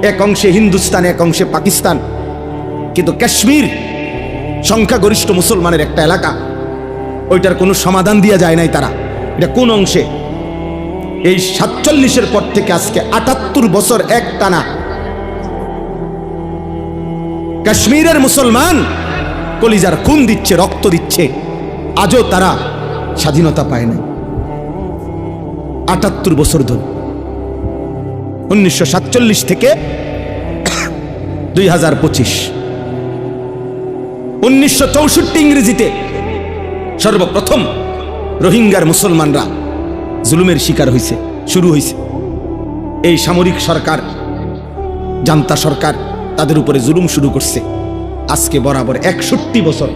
এক অংশে হিন্দুস্তান, এক অংশে পাকিস্তান, কিন্তু কাশ্মীর সংখ্যাগরিষ্ঠ মুসলমানের একটা এলাকা, ওইটার কোনো সমাধান দিয়া যায় নাই তারা। এটা কোন অংশে? এই 47-এর পর থেকে আজকে 78 বছর একটানা কাশ্মীরের মুসলমান কলিজার খুন দিচ্ছে, রক্ত দিচ্ছে, আজও তারা স্বাধীনতা পায় নাই। 78 বছর ধরে, 1947 থেকে 2025। 1964 ইংরেজিতে সর্বপ্রথম রোহিঙ্গার মুসলমানরা জুলুমের শিকার হয়েছে, শুরু হয়েছে। এই সামরিক সরকার, জান্তা সরকার তাদের উপরে জুলুম শুরু করছে। আজকে বরাবর 61 বছর,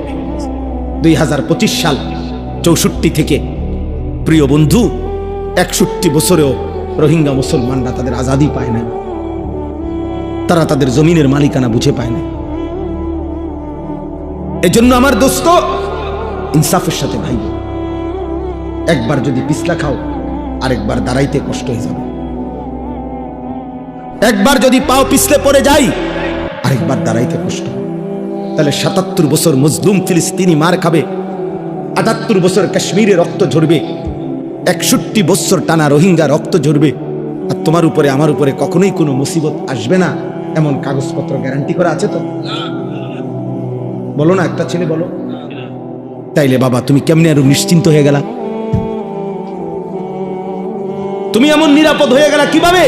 2025 সাল 64 থেকে, প্রিয় বন্ধু, 61 বছরেও রোহিঙ্গা মুসলমানরা তাদের আজাদি পায় না, তারা তাদের জমিনের মালিকানা বুঝে পায় না। এজন্য আমার দোস্ত, ইনসাফের সাথে ভাই, একবার যদি পিছলা খাও আরেকবার দাঁড়াইতে কষ্ট হয়ে যাবে। একবার যদি পাও পিছলে পড়ে যাই আরেকবার দাঁড়াইতে কষ্ট। তাহলে 77 বছর মজলুম ফিলিস্তিনি মার খাবে, 78 বছর কাশ্মীরে রক্ত ঝরবে, 61 বছর টানা রোহিঙ্গা রক্ত ঝরবে, আর তোমার উপরে আমার উপরে কখনোই কোনো মুসিবত আসবে না, এমন কাগজপত্র গ্যারান্টি করা আছে তো? বলো না, একটা ছেলে বলো। তাইলে বাবা তুমি কেমনে আরো নিশ্চিন্ত হয়ে গেলা? তুমি এমন নিরাপদ হয়ে গেলা কিভাবে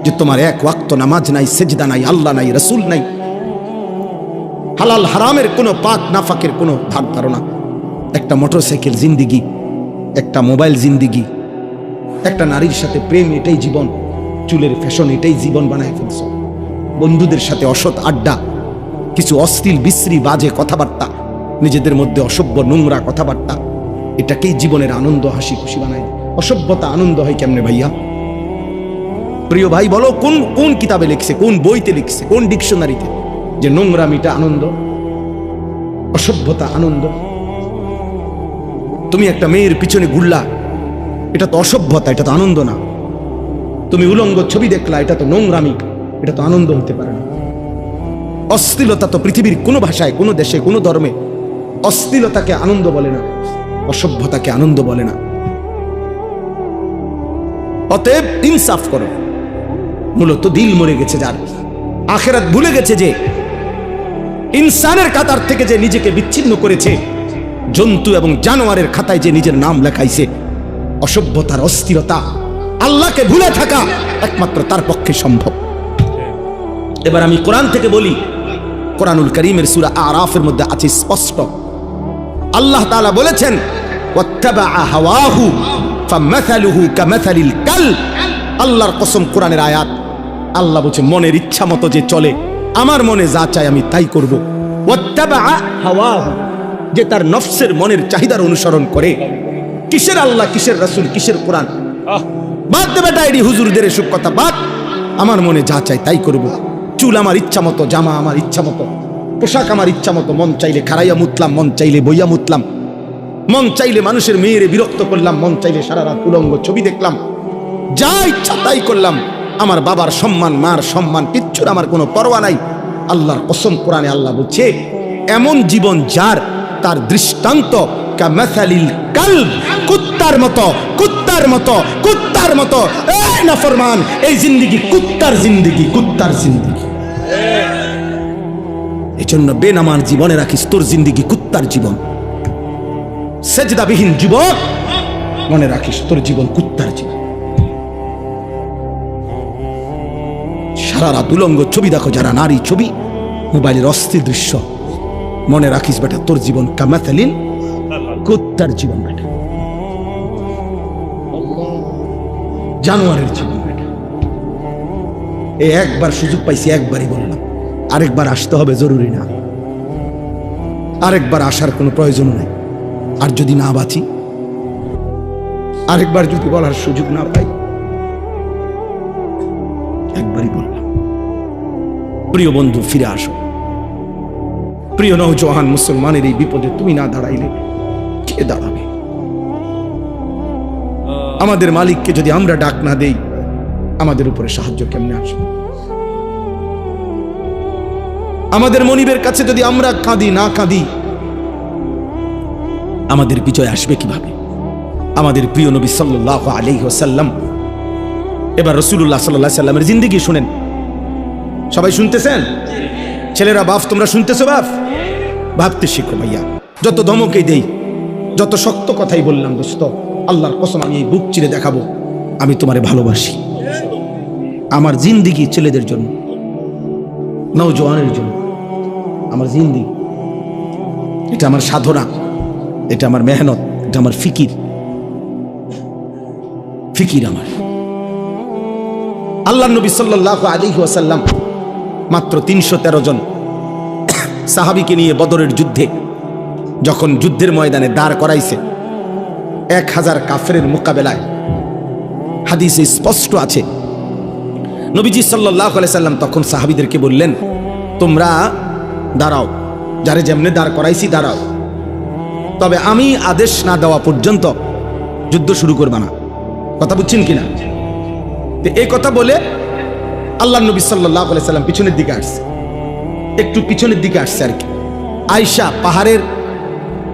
যে তোমার এক ওয়াক্ত নামাজ নাই, সেজদা নাই, আল্লাহ নাই, রাসূল নাই, হালাল হারামের কোনো পাক নাফাকের কোনো ধার ধারণা, একটা মোটরসাইকেল জিন্দিগি, একটা মোবাইল জিন্দিগি, একটা নারীর সাথে প্রেম, এটাই জীবন, চুলের ফ্যাশন, এটাই জীবন বানায় ফেলছ, বন্ধুদের সাথে অসৎ আড্ডা, কিছু অশ্লীল বিশ্রী বাজে কথাবার্তা, নিজেদের মধ্যে অসভ্য নোংরা কথাবার্তা, এটাকেই জীবনের আনন্দ, হাসি খুশি বানায়। অসভ্যতা আনন্দ হয় কেমনে ভাইয়া? প্রিয় ভাই বলো, কোন কোন কিতাবে লিখছে, কোন বইতে লিখছে, কোন ডিকশনারিতে যে নোংরামিটা আনন্দ, অসভ্যতা আনন্দ? তুমি একটা মেয়ের পিছনে ঘুরলা, এটা তো অসভ্যতা, এটা তো আনন্দ না। তুমি উলঙ্গ ছবি দেখলা, এটা তো নোংরামি, এটা তো আনন্দ হতে পারে না। অশ্লীলতা তো পৃথিবীর কোনো ভাষায়, কোনো দেশে, কোনো ধর্মে অশ্লীলতাকে আনন্দ বলে না, অসভ্যতাকে আনন্দ বলে না। অতএব ইনসাফ করো। মূলত দিল মরে গেছে যার, আখিরাত ভুলে গেছে যে, ইনসানের কাতার থেকে যে নিজেকে বিচ্ছিন্ন করেছে, জন্তু এবং জানোয়ারের খাতায় যে নিজের নাম লেখাইছে, অসভ্যতার, অস্থিরতা, আল্লাহকে ভুলে থাকা একমাত্র তার পক্ষে সম্ভব। এবার আমি কোরআন থেকে বলি, কোরআনুল কারীমের সূরা আরাফের মধ্যে আছে স্পষ্ট, আল্লাহ তাআলা বলেছেন, ওয়াত্তাবা হাওয়াহু ফামাসালুহু কামাসালিল কালব। আল্লাহর কসম, কোরআনের আয়াত, আল্লাহ বলছে মনের ইচ্ছা মতো যে চলে, আমার মনে যা চাই আমি তাই করব। ওয়াত্তাবা হাওয়াহু, যে তার নফসের মনের চাহিদার অনুসরণ করে। কিসের আল্লাহ, কিসের রাসূল, কিসের কোরআন? বাদ দে বেটা, এডি হুজুরদের এসব কথা বাদ। আমার মনে যা চাই তাই করব। চুল আমার ইচ্ছা মতো, জামা আমার ইচ্ছা মতো, পোশাক আমার ইচ্ছা মতো, মন চাইলে খাড়াইয়া মুতলাম, মন চাইলে বইয়া মুতলাম, মন চাইলে মানুষের মেয়েরে বিরক্ত করলাম, মন চাইলে সারা রাত উলঙ্গ ছবি দেখলাম, যা ইচ্ছা তাই করলাম। আমার বাবার সম্মান, মার সম্মান, কিচ্ছুর আমার কোনো পরোয়া নাই। আল্লাহর কসম, কোরআনে আল্লাহ বলছে, এমন জীবন যার, তার দৃষ্টান্ত কামাসালিল কালব, কুত্তার মতো, কুত্তার মতো, কুত্তার মতো। এই নাফরমান, এই জিন্দেগি কুত্তার জিন্দেগি, কুত্তার জিন্দেগি। এজন্য বেনামার জীবনে রাখিস তোর জিন্দেগি কুত্তার জীবন। সেজদাবিহীন যুবক, মনে রাখিস তোর জীবন কুত্তার জীবন। সারা রাত উলঙ্গ ছবি দেখো যারা, নারী ছবি, মোবাইলের অস্থির দৃশ্য, মনে রাখিস বেটা তোর জীবন কামাসালিল কুত্তার জীবন, বেটা জানোয়ারের জীবন বেটা। এই একবার সুযোগ পাইছি, একবারই বললাম, আরেকবার আসতে হবে জরুরি না, আরেকবার আসার কোনো প্রয়োজন নাই। আর যদি না বাঁচি, আরেকবার যদি বলার সুযোগ না পাই, একবারই বললাম। প্রিয় বন্ধু, ফিরে আসো। প্রিয় নওজোয়ান মুসলমানের এই বিপদে তুমি না দাঁড়াইলে কে দাঁড়াবে? আমাদের মালিককে যদি আমরা ডাক না দেই, আমাদের উপরে সাহায্য কেমনে আসবে? আমাদের মনিবের কাছে যদি আমরা কাঁদি না কাঁদি, আমাদের বিজয় আসবে কিভাবে? আমাদের প্রিয় নবী সাল্লাল্লাহু আলাইহি ওয়াসাল্লাম, এবার রাসূলুল্লাহ সাল্লাল্লাহু আলাইহি ওয়াসাল্লামের জিন্দেগি শুনেন। সবাই শুনতেছেন? ছেলেরা, বাপ তোমরা শুনতেছো? বাপ ভাবতে শিখো ভাইয়া। যত ধমকেই দেই, যত শক্ত কথাই বললাম, দোস্ত, আল্লাহর কসম আমি এই বুক চিরে দেখাবো, আমি তোমারে ভালোবাসি। আমার জিন্দেগি ছেলেদের জন্য, নওজোয়ানের জন্য, আমার জিন্দেগি, এটা আমার সাধনা, এটা আমার মেহনত, এটা আমার ফিকির আমার। আল্লাহ নবী সাল্লাল্লাহু আলাইহি ওয়াসাল্লাম মাত্র 313 জন সাহাবীকে নিয়ে বদরের যুদ্ধে যখন যুদ্ধের ময়দানে দাঁড় করাইছে 1000 কাফেরের মোকাবেলায়, হাদিসে স্পষ্ট আছে নবীজি সাল্লাল্লাহু আলাইহি সাল্লাম তখন সাহাবীদেরকে বললেন, তোমরা দাঁড়াও, যারে যেমনে দাঁড় করাইছি দাঁড়াও, তবে আমি আদেশ না দেওয়া পর্যন্ত যুদ্ধ শুরু করবা না। কথা বুঝছেন কিনা? এই কথা বলে আল্লাহ নবী সাল্লাল্লাহু আলাইহি সাল্লাম পিছনের দিকে আসছে, একটু পিছনের দিকে আসছে আর কি। আয়েশা পাহাড়ের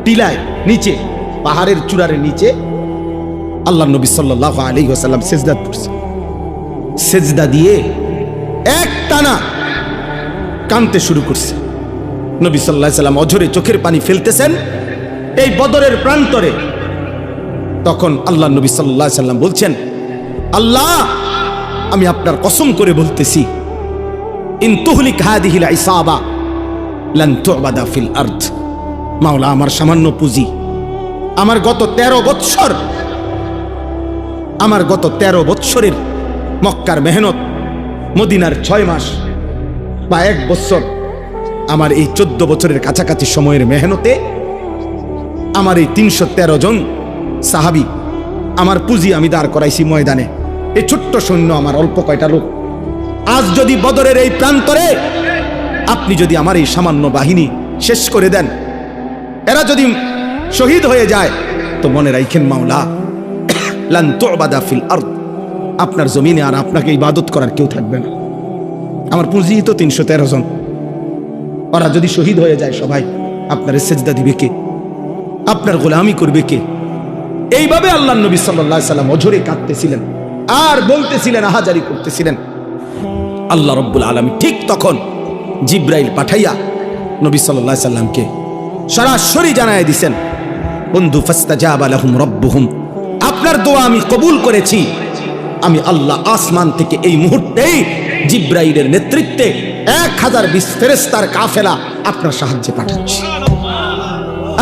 টিলায় নিচে, পাহাড়ের চূড়ার নিচে আল্লাহ নবী সাল্লাল্লাহু আলাইহি ওয়াসাল্লাম সিজদা করছে। সিজদা দিয়ে এক টানা কাঁদতে শুরু করছে। নবী সাল্লাল্লাহু আলাইহি ওয়াসাল্লাম অঝরে চোখের পানি ফেলতেছেন এই বদরের প্রান্তরে। তখন আল্লাহ নবী সাল্লাল্লাহু আলাইহি ওয়াসাল্লাম বলছেন, আল্লাহ আমি আপনার কসম করে বলতেছি, ইন তুহলিক হাদিহিল ইসাবা লান তুবাদা ফিল আরদ। মাওলা, আমার সামান্য পুঁজি, আমার গত 13 বৎসরের মক্কার মেহনত, মদিনার 6 মাস বা 1 বছর, আমার এই 14 বছরের কাছাকাছি সময়ের মেহনতে আমার এই 313 জন সাহাবী, আমার পুঁজি আমি দাঁড় করাইছি ময়দানে। এই ছোট্ট সৈন্য আমার অল্প কয়টা লোক, আজ যদি বদরের এই প্রান্তরে আপনি যদি আমার এই সামান্য বাহিনী শেষ করে দেন, এরা যদি শহীদ হয়ে যায়, তো মনে রাখেন মাওলা, লান তুবাদা ফিল আরদ, আপনার জমিনে আর আপনাকে ইবাদত করার কেউ থাকবে না। আমার পুঁজি তো 313 জন, ওরা যদি শহীদ হয়ে যায় সবাই, আপনার সেজদা দিবে কে? আপনার গোলামি করবে কে? এইভাবে আল্লাহ নবী সাল্লাল্লাহু আলাইহি সাল্লাম অঝরে কাঁদতেছিলেন আর বলতেছিলেন, আহাজারি করতেছিলেন। আল্লাহ রাব্বুল আলামিন ঠিক তখন জিব্রাইল পাঠাইয়া নবী সাল্লাল্লাহু আলাইহি সাল্লামকে সরাসরি জানায় দিয়েছেন, বন্ধু, ফাস্তাজাবা লাহুম রাব্বুহুম, আপনার দোয়া আমি কবুল করেছি। আমি আল্লাহ আসমান থেকে এই মুহূর্তেই জিব্রাইলের নেতৃত্বে 1020 ফেরেশতার কাফেলা আপনার সাহায্যে পাঠাচ্ছি।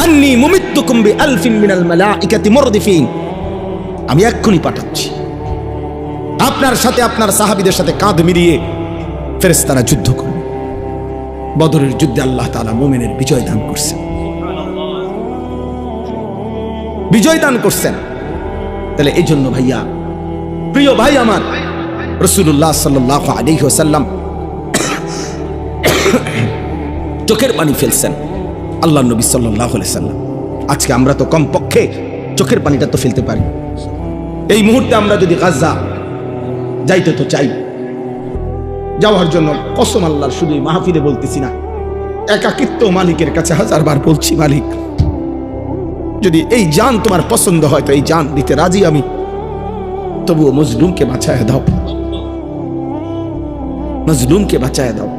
আন্নী মুমিত্তুকুম বিআলফিন মিনাল মালাইকাতি মুরদিফিন, আমি এক্ষুনি পাঠাচ্ছি। আপনার সাথে আপনার সাহাবীদের সাথে কাঁধ মিলিয়ে ফেরেশতারা যুদ্ধ করবে। বদরের যুদ্ধে আল্লাহ তাআলা মুমিনের বিজয় দান করছেন, বিজয় দান করছেন। তাহলে এই জন্য ভাইয়া, প্রিয় ভাই আমার, রাসূলুল্লাহ সাল্লাল্লাহু আলাইহি ওয়াসাল্লাম চোখের পানি ফেলছেন, আল্লাহ নবী সাল্লাল্লাহু আলাইহি ওয়াসাল্লাম। আজকে আমরা তো কমপক্ষে চোখের পানিটা তো ফেলতে পারি। এই মুহূর্তে আমরা যদি গাজা যাইতে তো চাই, যাওয়ার জন্য কসম আল্লাহর, শুধু মাহফিলে বলতেছি না, একাকিত্ব মালিকের কাছে 1000 বার বলছি, মালিক যদি এই জান তোমার পছন্দ হয় তো এই জান দিতে রাজি আমি, তবুও মজলুমকে বাঁচায় দাও, মজলুমকে বাঁচায় দাও।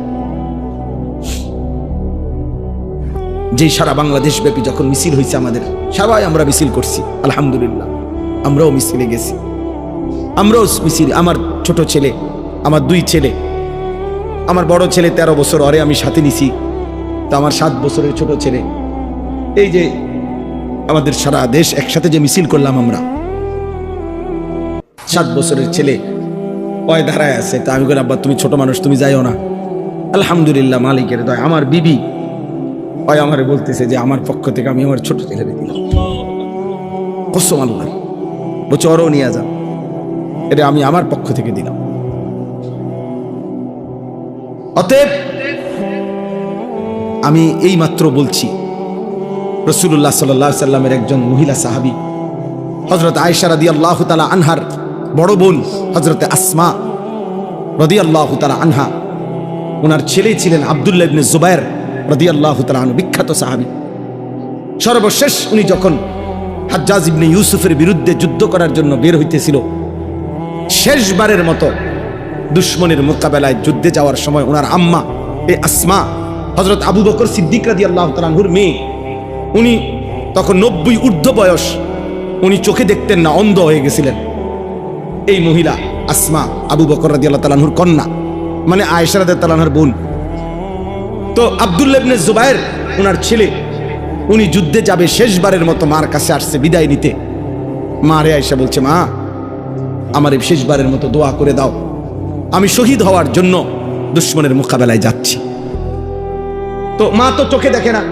যে সারা বাংলাদেশ ব্যাপী যখন মিছিল হয়েছে, আমাদের সবাই আমরা মিছিল করছি, আলহামদুলিল্লাহ, আমরাও মিছিলে গেছি, আমরাও মিছিল। আমার ছোট ছেলে, আমার 2 ছেলে, আমার বড় ছেলে 13 বছর, ওরে আমি সাথে নিছি, তো আমার 7 বছরের ছোট ছেলে, এই যে আমাদের সারা দেশ একসাথে যে মিছিল করলাম আমরা, 7 বছরের ছেলে ওই দাঁড়ায় আছে। তা আমি বলি, আব্বা তুমি ছোট মানুষ, তুমি যাইও না। আলহামদুলিল্লাহ, মালিকের দয়া, আমার বিবি ওই আমারে বলতেছে যে আমার পক্ষ থেকে আমি আমার ছোট ছেলেকে দিলাম, কসম আল্লাহ, বলছে ওরও নিয়ে যান, এটা আমি আমার পক্ষ থেকে দিলাম। অতএব আমি এই মাত্র বলছি, রাসূলুল্লাহ সাল্লাল্লাহু আলাইহি সাল্লামের একজন মহিলা সাহাবী হযরত আয়েশা রাদিয়াল্লাহু তাআলা আনহার বড় বোন হযরত আসমা রাদিয়াল্লাহু তাআলা আনহা, ওনার ছেলে ছিলেন আব্দুল্লাহ ইবনে জুবায়ের রাদিয়াল্লাহু তাআলা আনহু, বিখ্যাত সাহাবী। সর্বশেষ উনি যখন হাজ্জাজ ইবনে ইউসুফের বিরুদ্ধে যুদ্ধ করার জন্য বের হইতেছিল, শেষবারের মতো দুশমনের মোকাবেলায় যুদ্ধে যাওয়ার সময় ওনার আম্মা এই আসমা হযরত আবু বকর সিদ্দিক রাদিয়াল্লাহু তাআলা আনহুর মেয়ে, উনি তখন 90 ঊর্ধ্ব বয়স, উনি চোখে দেখতেন না, অন্ধ হয়ে গেছিলেন। এই মহিলা আসমা আবু বকর রাদিয়াল্লাহু তাআলা আনহুর কন্যা, মানে আয়েশা রাদিয়াল্লাহু তাআলা আনহার বোন। তো আব্দুল্লাহ ইবনে জুবায়ের ওনার ছেলে, উনি যুদ্ধে যাবে, শেষবারের মতো মার কাছে আসছে বিদায় নিতে। মা রে আয়েশা বলছে, মা আমার এই শেষবারের মতো দোয়া করে দাও, আমি শহীদ হওয়ার জন্য দুশ্মনের মোকাবেলায় যাচ্ছি। তো মা তো চোখে দেখে না,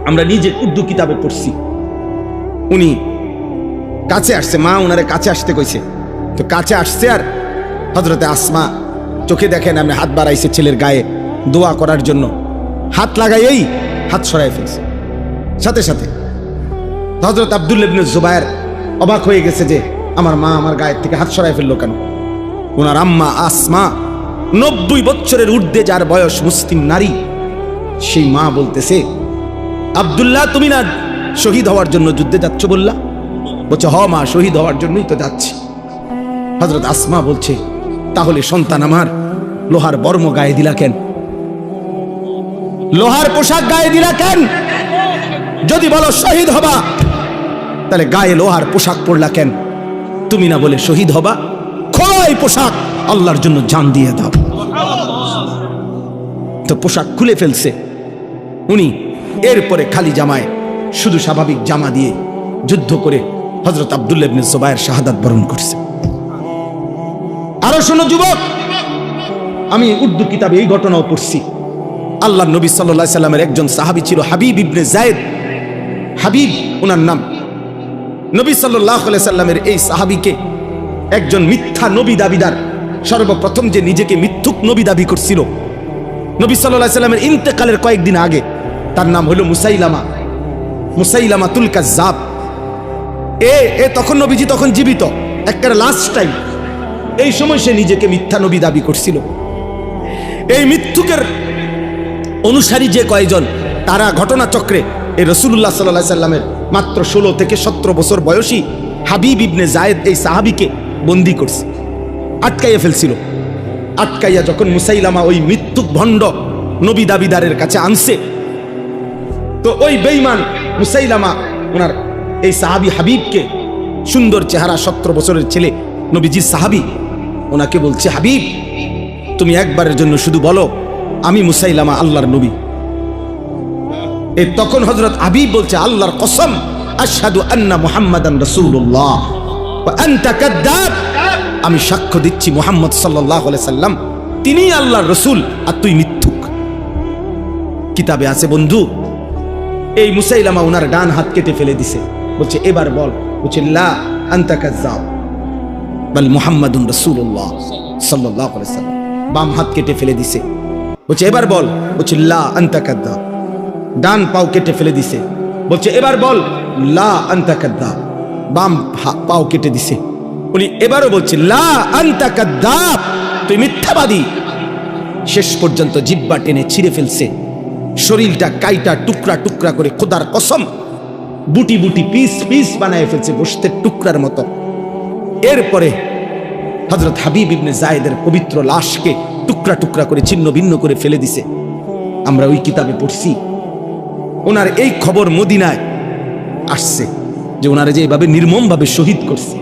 আমরা নিজে উর্দু কিতাবে পড়ছি। উনি কাছে আসছে, মা উনারে কাছে আসতে কইছে, তো কাছে আসছে। আর হযরতে আসমা চোখে দেখেন আমি হাত বাড়াইছে ছেলের গায়ে দোয়া করার জন্য, হাত লাগাইয়েই হাত সরাই ফেলছে। সাথে সাথে হযরত আব্দুল্লাহ ইবনে জুবায়ের অবাক হয়ে গেছে যে আমার মা আমার গায়ের থেকে হাত সরাই ফেললো কেন। ওনার আম্মা আসমা 90 বছরের ঊর্ধ্বে যার বয়স, মুসলিম নারী, সেই মা বলতেছে, আব্দুল্লাহ তুমি না শহীদ হওয়ার জন্য যুদ্ধে যাচ্ছ বললা? বলছে, হ মা, শহীদ হওয়ার জন্যই তো যাচ্ছি। হযরত আসমা বলছে, তাহলে সন্তান আমার লোহার বর্ম গায়ে দিলা কেন? লোহার পোশাক গায়ে দিলা কেন? যদি বলো শহীদ হবা, তাহলে গায়ে লোহার পোশাক পরলা কেন? তুমি না বলে শহীদ হবা, খোলাই পোশাক, আল্লাহর জন্য জান দিয়ে দাও। তো পোশাক খুলে ফেলছে উনি। এরপরে খালি জামায়, শুধু স্বাভাবিক জামা দিয়ে যুদ্ধ করে হযরত আব্দুল্লাহ ইবনে জুবায়ের শাহাদাত বরণ করছে। আরো শোনো যুবক, আমি উর্দু কিতাবে এই ঘটনাও পড়ছি। আল্লাহর নবী সাল্লাল্লাহু আলাইহি সাল্লামের একজন সাহাবী ছিল হাবিব ইবনে যায়েদ, হাবিব ওনার নাম। নবী সাল্লাল্লাহু আলাইহি সাল্লামের এই সাহাবীকে একজন মিথ্যা নবী দাবিদার, সর্বপ্রথম যে নিজেকে মিথ্যুক নবী দাবি করছিল নবী সাল্লাল্লাহু আলাইহি সাল্লামের ইন্তেকালের কয়েকদিন আগে, তার নাম হলো মুসাইলামাতুল কাজ্জাব। তখন নবীজি তখন জীবিত, একটা লাস্ট টাইম। এই সময় সে নিজেকে মিথ্যা নবী দাবি করছিল। এই মিথ্যুকের অনুসারী যে কয়েকজন, তারা ঘটনাচক্রে এই রাসূলুল্লাহ সাল্লাল্লাহু আলাইহি সাল্লামের মাত্র 16 থেকে 17 বছর বয়সী হাবিব ইবনে যায়েদ এই সাহাবীকে বন্দী করছে, আটকাইয়া ফেলছিল। আটকাইয়া যখন মুসাইলামা ওই মৃত্যুক ভণ্ড নবী দাবিদারের কাছে আনছে, তো ওই বেঈমান মুসাইলামা ওনার এই সাহাবী হাবিবকে, সুন্দর চেহারা 17 বছরের ছেলে, নবীজির সাহাবী, ওনাকে বলছে, হাবিব তুমি একবারের জন্য শুধু বলো আমি মুসাইলামা আল্লাহর নবী। তখন হযরত হাবিব বলছে, আল্লাহর কসম, আশহাদু আন্না মুহাম্মাদান রাসূলুল্লাহ ওয়া আনতা কাদ্দাব, আমি সাক্ষ্য দিচ্ছি মুহাম্মদ সাল্লাল্লাহু আলাইহি সাল্লাম তিনিই আল্লাহর রাসূল আর তুই মিথ্যুক। কিতাবে আছে বন্ধু, এই মুসাইলামা ওনার ডান হাত কেটে ফেলে দিছে। বলছে, এবার বল। বলছে, লা আনতা কাজ্জাব বাল মুহাম্মাদুন রাসূলুল্লাহ সাল্লাল্লাহু আলাইহি সাল্লাম। বাম হাত কেটে ফেলে দিছে। বলছে, এবার বল। বলছে, লা আনতা কাদ্দাব। ডান পাও কেটে ফেলে দিছে। বলছে, এবার বল, লা আনতা কাদ্দাব। বাম পাও কেটে দিছে। উনি এবারও বলছে, লা আনতা কাদ্দাব, তুই মিথ্যাবাদী। শেষ পর্যন্ত জিহ্বা টেনে ছিঁড়ে ফেলছে, শরীরটা কাইটা টুকরা টুকরা করে, খোদার কসম বুটি বুটি পিস পিস বানায় ফেলছে, গোশতের টুকরার মতো। এরপরে হযরত হাবিব ইবনে যায়েদের পবিত্র লাশকে টুকরা টুকরা করে ছিন্ন ভিন্ন করে ফেলে দিছে। আমরা ওই কিতাবে পড়ছি। ওনার এই খবর মদিনায় আসছে যে ওনারা যে এইভাবে নির্মমভাবে শহীদ করছে।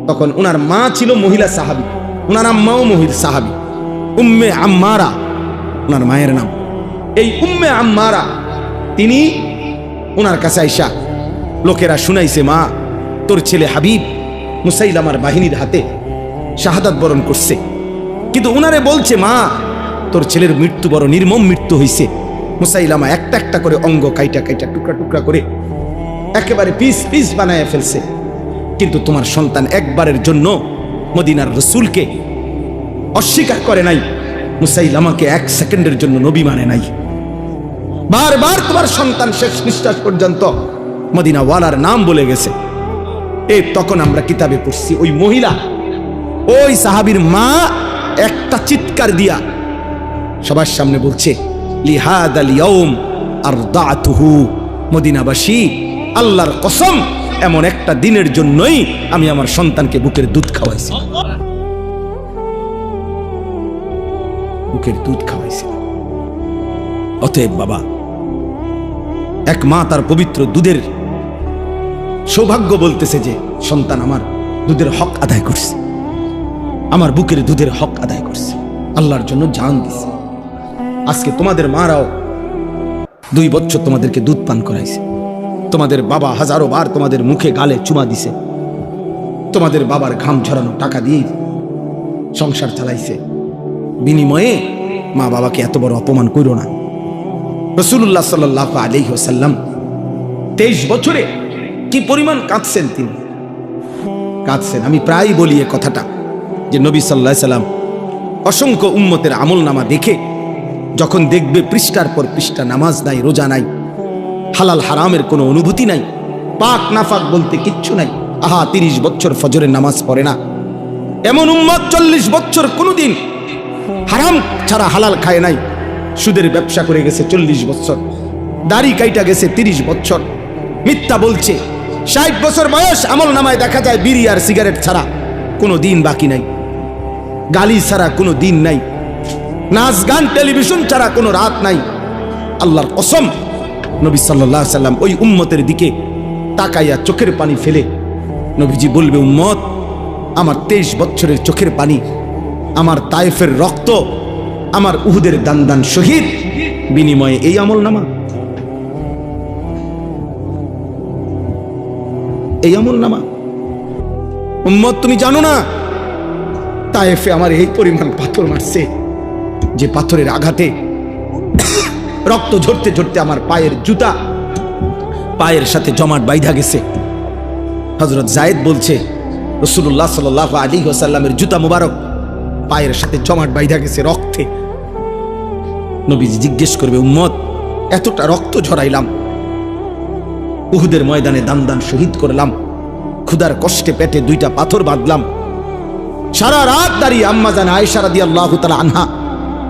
তখন ওনার মা ছিল মহিলা সাহাবী, ওনার আম্মাও মহিলা সাহাবী, উম্মে আম্মারা ওনার মায়ের নাম। এই উম্মে আম্মারা তিনি ওনার কাছে আইসা, লোকেরা শুনাইছে, মা তোর ছেলে হাবিব মুসাইলামার বাহিনীর হাতে শাহাদাত বরণ করছে। কিন্তু ওনারে বলছে, মা তোর ছেলের মৃত্যু বড় নির্মম মৃত্যু হইছে। মুসাইলামা একটা একটা করে অঙ্গ কাইটা কাইটা টুকরা টুকরা করে একেবারে পিস পিস বানায় ফেলছে। কিন্তু তোমার সন্তান একবারের জন্য মদিনার রাসূলকে অস্বীকার করে নাই, মুসাইলামাকে 1 সেকেন্ডের জন্য নবী মানে নাই। বারবার তোমার সন্তান শেষ নিঃশ্বাস পর্যন্ত মদিনাওয়ালার নাম বলে গেছে। তখন আমরা কিতাবে পড়ছি, ওই মহিলা, ওই সাহাবীর মা একটা চিৎকার দিয়া সবার সামনে বলছে, লিহাদাল ইয়াউম আরদাতুহু, মদিনাবাসী আল্লাহর কসম এমন একটা দিনের জন্যই আমি আমার সন্তানকে বুকের দুধ খাওয়াইছি, বুকের দুধ খাওয়াইছি। অতএব বাবা, এক মা তার পবিত্র দুধের সৌভাগ্য বলতেছে যে সন্তান আমার দুধের হক আদায় করছে, আমার বুকের দুধের হক আদায় করছে, আল্লাহর জন্য জান দিছে। আজকে তোমাদের মারাও 2 বছর তোমাদেরকে দুধ পান করাইছে, তোমাদের বাবা হাজারো বার তোমাদের মুখে গালে চুমা দিছে, তোমাদের বাবার ঘাম ঝরানো টাকা দিয়েই সংসার চালাইছে। বিনিময়ে মা বাবাকে এত বড় অপমান কইরো না। রাসূলুল্লাহ সাল্লাল্লাহু আলাইহি ওয়াসাল্লাম 23 বছরে কি পরিমাণ কাঁদছেন, তিনি কাঁদছেন। আমি প্রায় বলি এ কথাটা যে নবী সাল্লাল্লাহু আলাইহি সাল্লাম অসংখ্য উম্মতের আমলনামা দেখে যখন দেখবে পৃষ্ঠার পর পৃষ্ঠা নামাজ নাই, রোজা নাই, হালাল হারামের কোনো অনুভূতি নাই, পাক নাফাক বলতে কিচ্ছু নাই, 30 বছর ফজরের নামাজ পড়ে না এমন উম্মত 40 বছর কোনোদিন হারাম ছাড়া হালাল খায় নাই, সুদের ব্যবসা করে গেছে 40 বছর, দাড়ি কাইটা গেছে 30 বছর, মিথ্যা বলছে, 60 বছর বয়স আমল নামায় দেখা যায় বিড়ি আর সিগারেট ছাড়া কোনো দিন বাকি নাই, গালি ছাড়া কোনো দিন নাই, নাচ গান টেলিভিশন ছাড়া কোনো রাত নাই। আল্লাহর কসম, নবী সাল্লাল্লাহু আলাইহি সাল্লাম ওই উম্মতের দিকে তাকাইয়া চোখের পানি ফেলে নবীজি বলবে, উম্মত আমার 23 বছরের চোখের পানি, আমার তায়েফের রক্ত, আমার উহুদের দান শহীদ বিনিময়ে এই আমল নামা, এই আমল নামা। উম্মত তুমি জানো না তায়েফে আমার এই পরিমাণ পাথর মারছে, যে পাথরের আঘাতে রক্ত ঝরতে ঝরতে আমার পায়ের জুতা পায়ের সাথে জমাট বাইধা গেছে। হযরত যায়েদ বলছে রাসূলুল্লাহ সাল্লাল্লাহু আলাইহি ওয়াসাল্লামের জুতা মুবারক পায়ের সাথে জমাট বাইধা গেছে রক্তে। নবীজি জিজ্ঞেস করবে, উম্মত এতটা রক্ত ঝরাইলাম, উহুদের ময়দানে দান শহীদ করলাম, ক্ষুধার কষ্টে পেটে 2টা পাথর বাঁধলাম, সারা রাত দাঁড়িয়ে আম্মা জান আয়েশা রাদিয়াল্লাহু তাআলা আনহা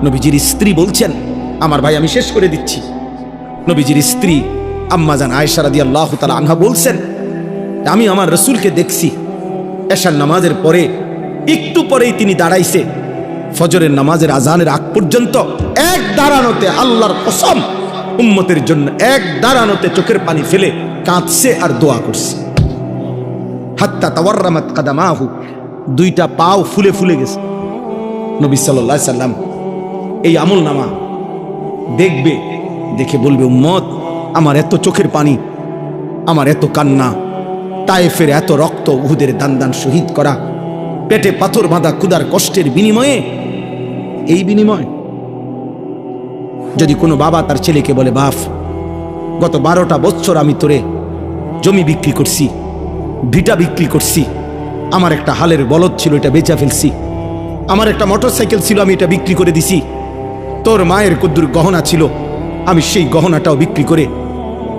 নবীজির স্ত্রী বলছেন, আমার ভাই আমি শেষ করে দিচ্ছি, নবীজির স্ত্রী আম্মা জান আয়েশা রাদিয়াল্লাহু তাআলা আনহা বলছেন, আমি আমার রাসূলকে দেখছি এশার নামাজের পরে একটু পরেই তিনি দাঁড়াইছে, ফজরের নামাজের আজানের আগ পর্যন্ত এক দাঁড়ানোতে, আল্লাহর কসম উম্মতের জন্য এক দাঁড়ানোতে চোখের পানি ফেলে কাঁদছে আর দোয়া করছে। হাত্তা তাওয়াররামাত কাদামাহু, 2টা পাও ফুলে ফুলে গেছে। নবী সাল্লাল্লাহু আলাইহি সাল্লাম এই আমল নামা দেখবে, দেখে বলবে, উম্মত আমার এত চোখের পানি, আমার এত কান্না, তায়েফের এত রক্ত, উহুদের দান শহীদ করা, পেটে পাথর বাঁধা ক্ষুধার কষ্টের বিনিময়ে, এই বিনিময় যদি কোনো বাবা তার ছেলেকে বলে, বাপ গত 12টা বছর আমি তোরে জমি বিক্রি করছি, ভিটা বিক্রি করছি, আমার একটা হালের বলদ ছিল এটা বেচা ফেলছি, আমার একটা মোটরসাইকেল ছিল আমি এটা বিক্রি করে দিছি, তোর মায়ের কদ্দুর গহনা ছিল আমি সেই গহনাটাও বিক্রি করে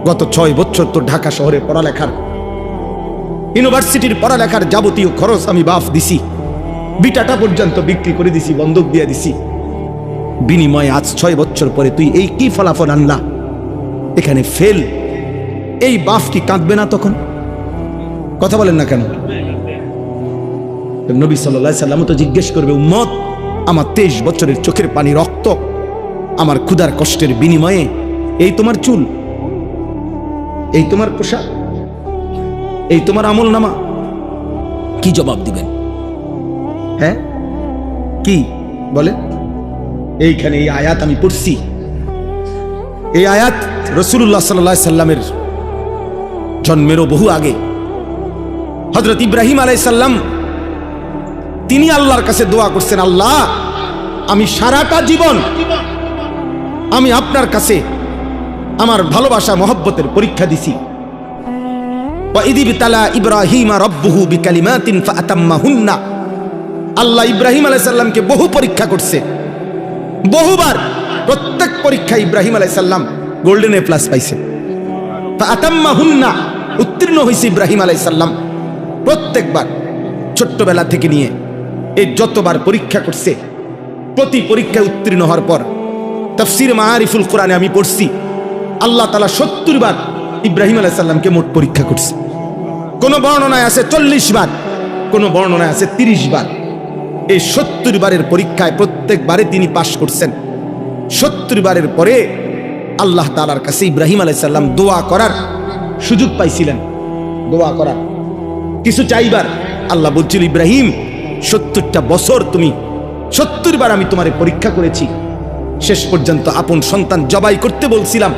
গত 6 বছর তোর ঢাকা শহরে পড়ালেখার, ইউনিভার্সিটির পড়ালেখার যাবতীয় খরচ আমি বাপ দিছি, বিটাটা পর্যন্ত বিক্রি করে দিছি, বন্ধক দিয়ে দিছি, বিনিময়ে আজ 6 বছর পরে তুই এই কি ফলাফল আনলা, এখানে ফেল। এই বাপ কি কাঁদবে না তখন? কথা বলেন না কেন? নবী সাল্লাল্লাহু আলাইহি সাল্লাম তো জিজ্ঞেস করবে, উম্মত আমার 23 বছরের চোখের পানি, রক্ত, আমার ক্ষুধার কষ্টের বিনিময়ে এই তোমার চুল, এই তোমার পোশাক, এই তোমার আমল নামা, কি জবাব দিবেন? হ্যাঁ কি বলে? এইখানে এই আয়াত আমি পড়ছি, এই আয়াত রাসূলুল্লাহ সাল্লাল্লাহু আলাইহি সাল্লামের জন্মেরও বহু আগে হযরত ইব্রাহিম আলাইহিস সালাম তিনি আল্লাহর কাছে দোয়া করছেন, আল্লাহ আমি সারাটা জীবন আমি আপনার কাছে আমার ভালোবাসা মহব্বতের পরীক্ষা দিছি। ওয়াইদিবতালা ইব্রাহিমা রাব্বুহু বিকালিমাতিন ফাআতাম্মাহুন্না, আল্লাহ ইব্রাহিম আলাইহিস সালামকে বহু পরীক্ষা করছে, বহুবার, প্রত্যেক পরীক্ষায় ইব্রাহিম আলাইহিস সালাম গোল্ডেন এ প্লাস পাইছে। ফাআতাম্মাহুন্না, উত্তীর্ণ হয়েছে ইব্রাহিম আলাইহিস সালাম প্রত্যেকবার, ছোট্টবেলা থেকে নিয়ে এই যতবার পরীক্ষা করছে, প্রতি পরীক্ষায় উত্তীর্ণ হওয়ার পর তাফসীর মাআরিফুল কোরআনে আমি পড়ছি আল্লাহ তাআলা 70 বার ইব্রাহিম আলাইহিস সালামকে মোট পরীক্ষা করছে। কোন বর্ণনায় আছে 40 বার, কোন বর্ণনায় আছে 30 বার। এই 70 বারের পরীক্ষায় প্রত্যেকবারে তিনি পাশ করছেন। 70 বারের পরে আল্লাহ তাআলার কাছে ইব্রাহিম আলাইহিস সালাম দোয়া করার সুযোগ পাইছিলেন, দোয়া করার, কিছু চাইবার। আল্লাহ বলছিল, ইব্রাহিম 70টা বছর তুমি 70 বার আমি তোমারে পরীক্ষা করেছি, শেষ পর্যন্ত আপন সন্তান জবাই করতে বলছিলাম,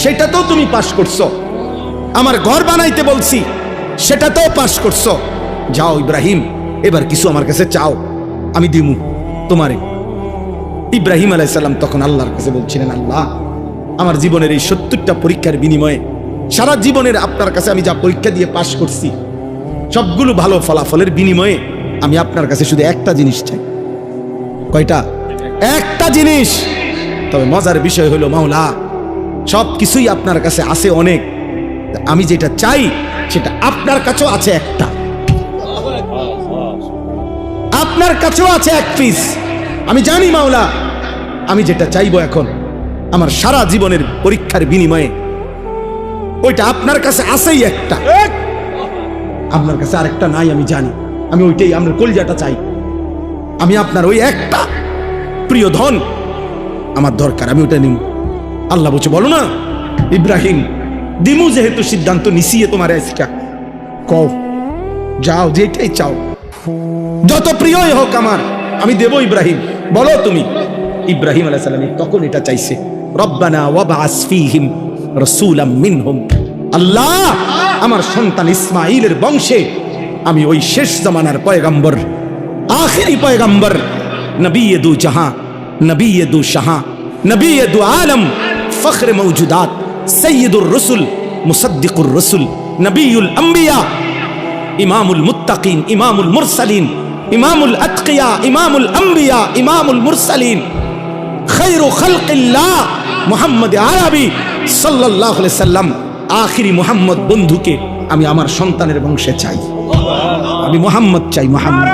সেটা তো তুমি পাশ করছো। আমার ঘর বানাইতে বলছি, সেটা তো পাশ করছো। যাও ইব্রাহিম, এবার কিছু আমার কাছে চাও, আমি দিমু তোমারে। ইব্রাহিম আলাইহিস সালাম তখন আল্লাহর কাছে বলছিলেন, আল্লাহ, আমার জীবনের এই 70টা পরীক্ষার বিনিময়ে, সারা জীবনের আপনার কাছে আমি যা পরীক্ষা দিয়ে পাশ করছি, সবগুলো ভালো ফলাফলের বিনিময়ে আমি আপনার কাছে শুধু একটা জিনিস চাই। কয়টা? একটা জিনিস। তবে মজার বিষয় হলো মাওলা, সব কিছুই আপনার কাছে আছে অনেক, আমি যেটা চাই সেটা আপনার কাছেও আছে একটা, আপনার কাছেও আছে এক পিস। আমি জানি মাওলা, আমি যেটা চাইবো এখন আমার সারা জীবনের পরীক্ষার বিনিময়ে, ওইটা আপনার কাছে আছেই একটা, আপনার কাছে আরেকটা নাই, আমি জানি। আমি ওইটাই, আমার কলিজাটা চাই। আমি আপনার ওই একটা প্রিয় ধন আমার দরকার, আমি ওইটা নিব। আল্লাহ বলছে, বলো না ইব্রাহিম, দিমু যেহেতু সিদ্ধান্ত নিছিয়ে তোমার আজকা, কও, যাও, যেটাই চাও, যত প্রিয়ই হোক আমার, আমি দেব ইব্রাহিম, বলো তুমি। ইব্রাহিম আলাইহিস সালাম তখন এটা চাইছে, রব্বানা ওয়াবআস ফীহিম রাসূলাম মিনহুম, আল্লাহ, আমার সন্তান ইসমাঈলের বংশে আমি ওই শেষ জামানার পয়গম্বর, আখেরি পয়গম্বর, নবী দু জাহাं, নবী দু শাহাं, নবী দু আলম, ফখর মওজুদাত, সৈয়দুর রসুল, মুসদ্দিকুর রসুল, নবীউল আম্বিয়া, ইমামুল মুত্তাকিন, ইমামুল মুরসালিন, ইমামুল আতকিয়া, ইমামুল আম্বিয়া, ইমামুল মুরসালিন, খায়রু খালকিল্লাহ মুহাম্মদ আরবি সাল্লাল্লাহু আলাইহি সাল্লাম, আখিরি মুহাম্মদ বন্ধুকে আমি আমার সন্তানের বংশে চাই। আমি মুহাম্মদ চাই, মুহাম্মদ।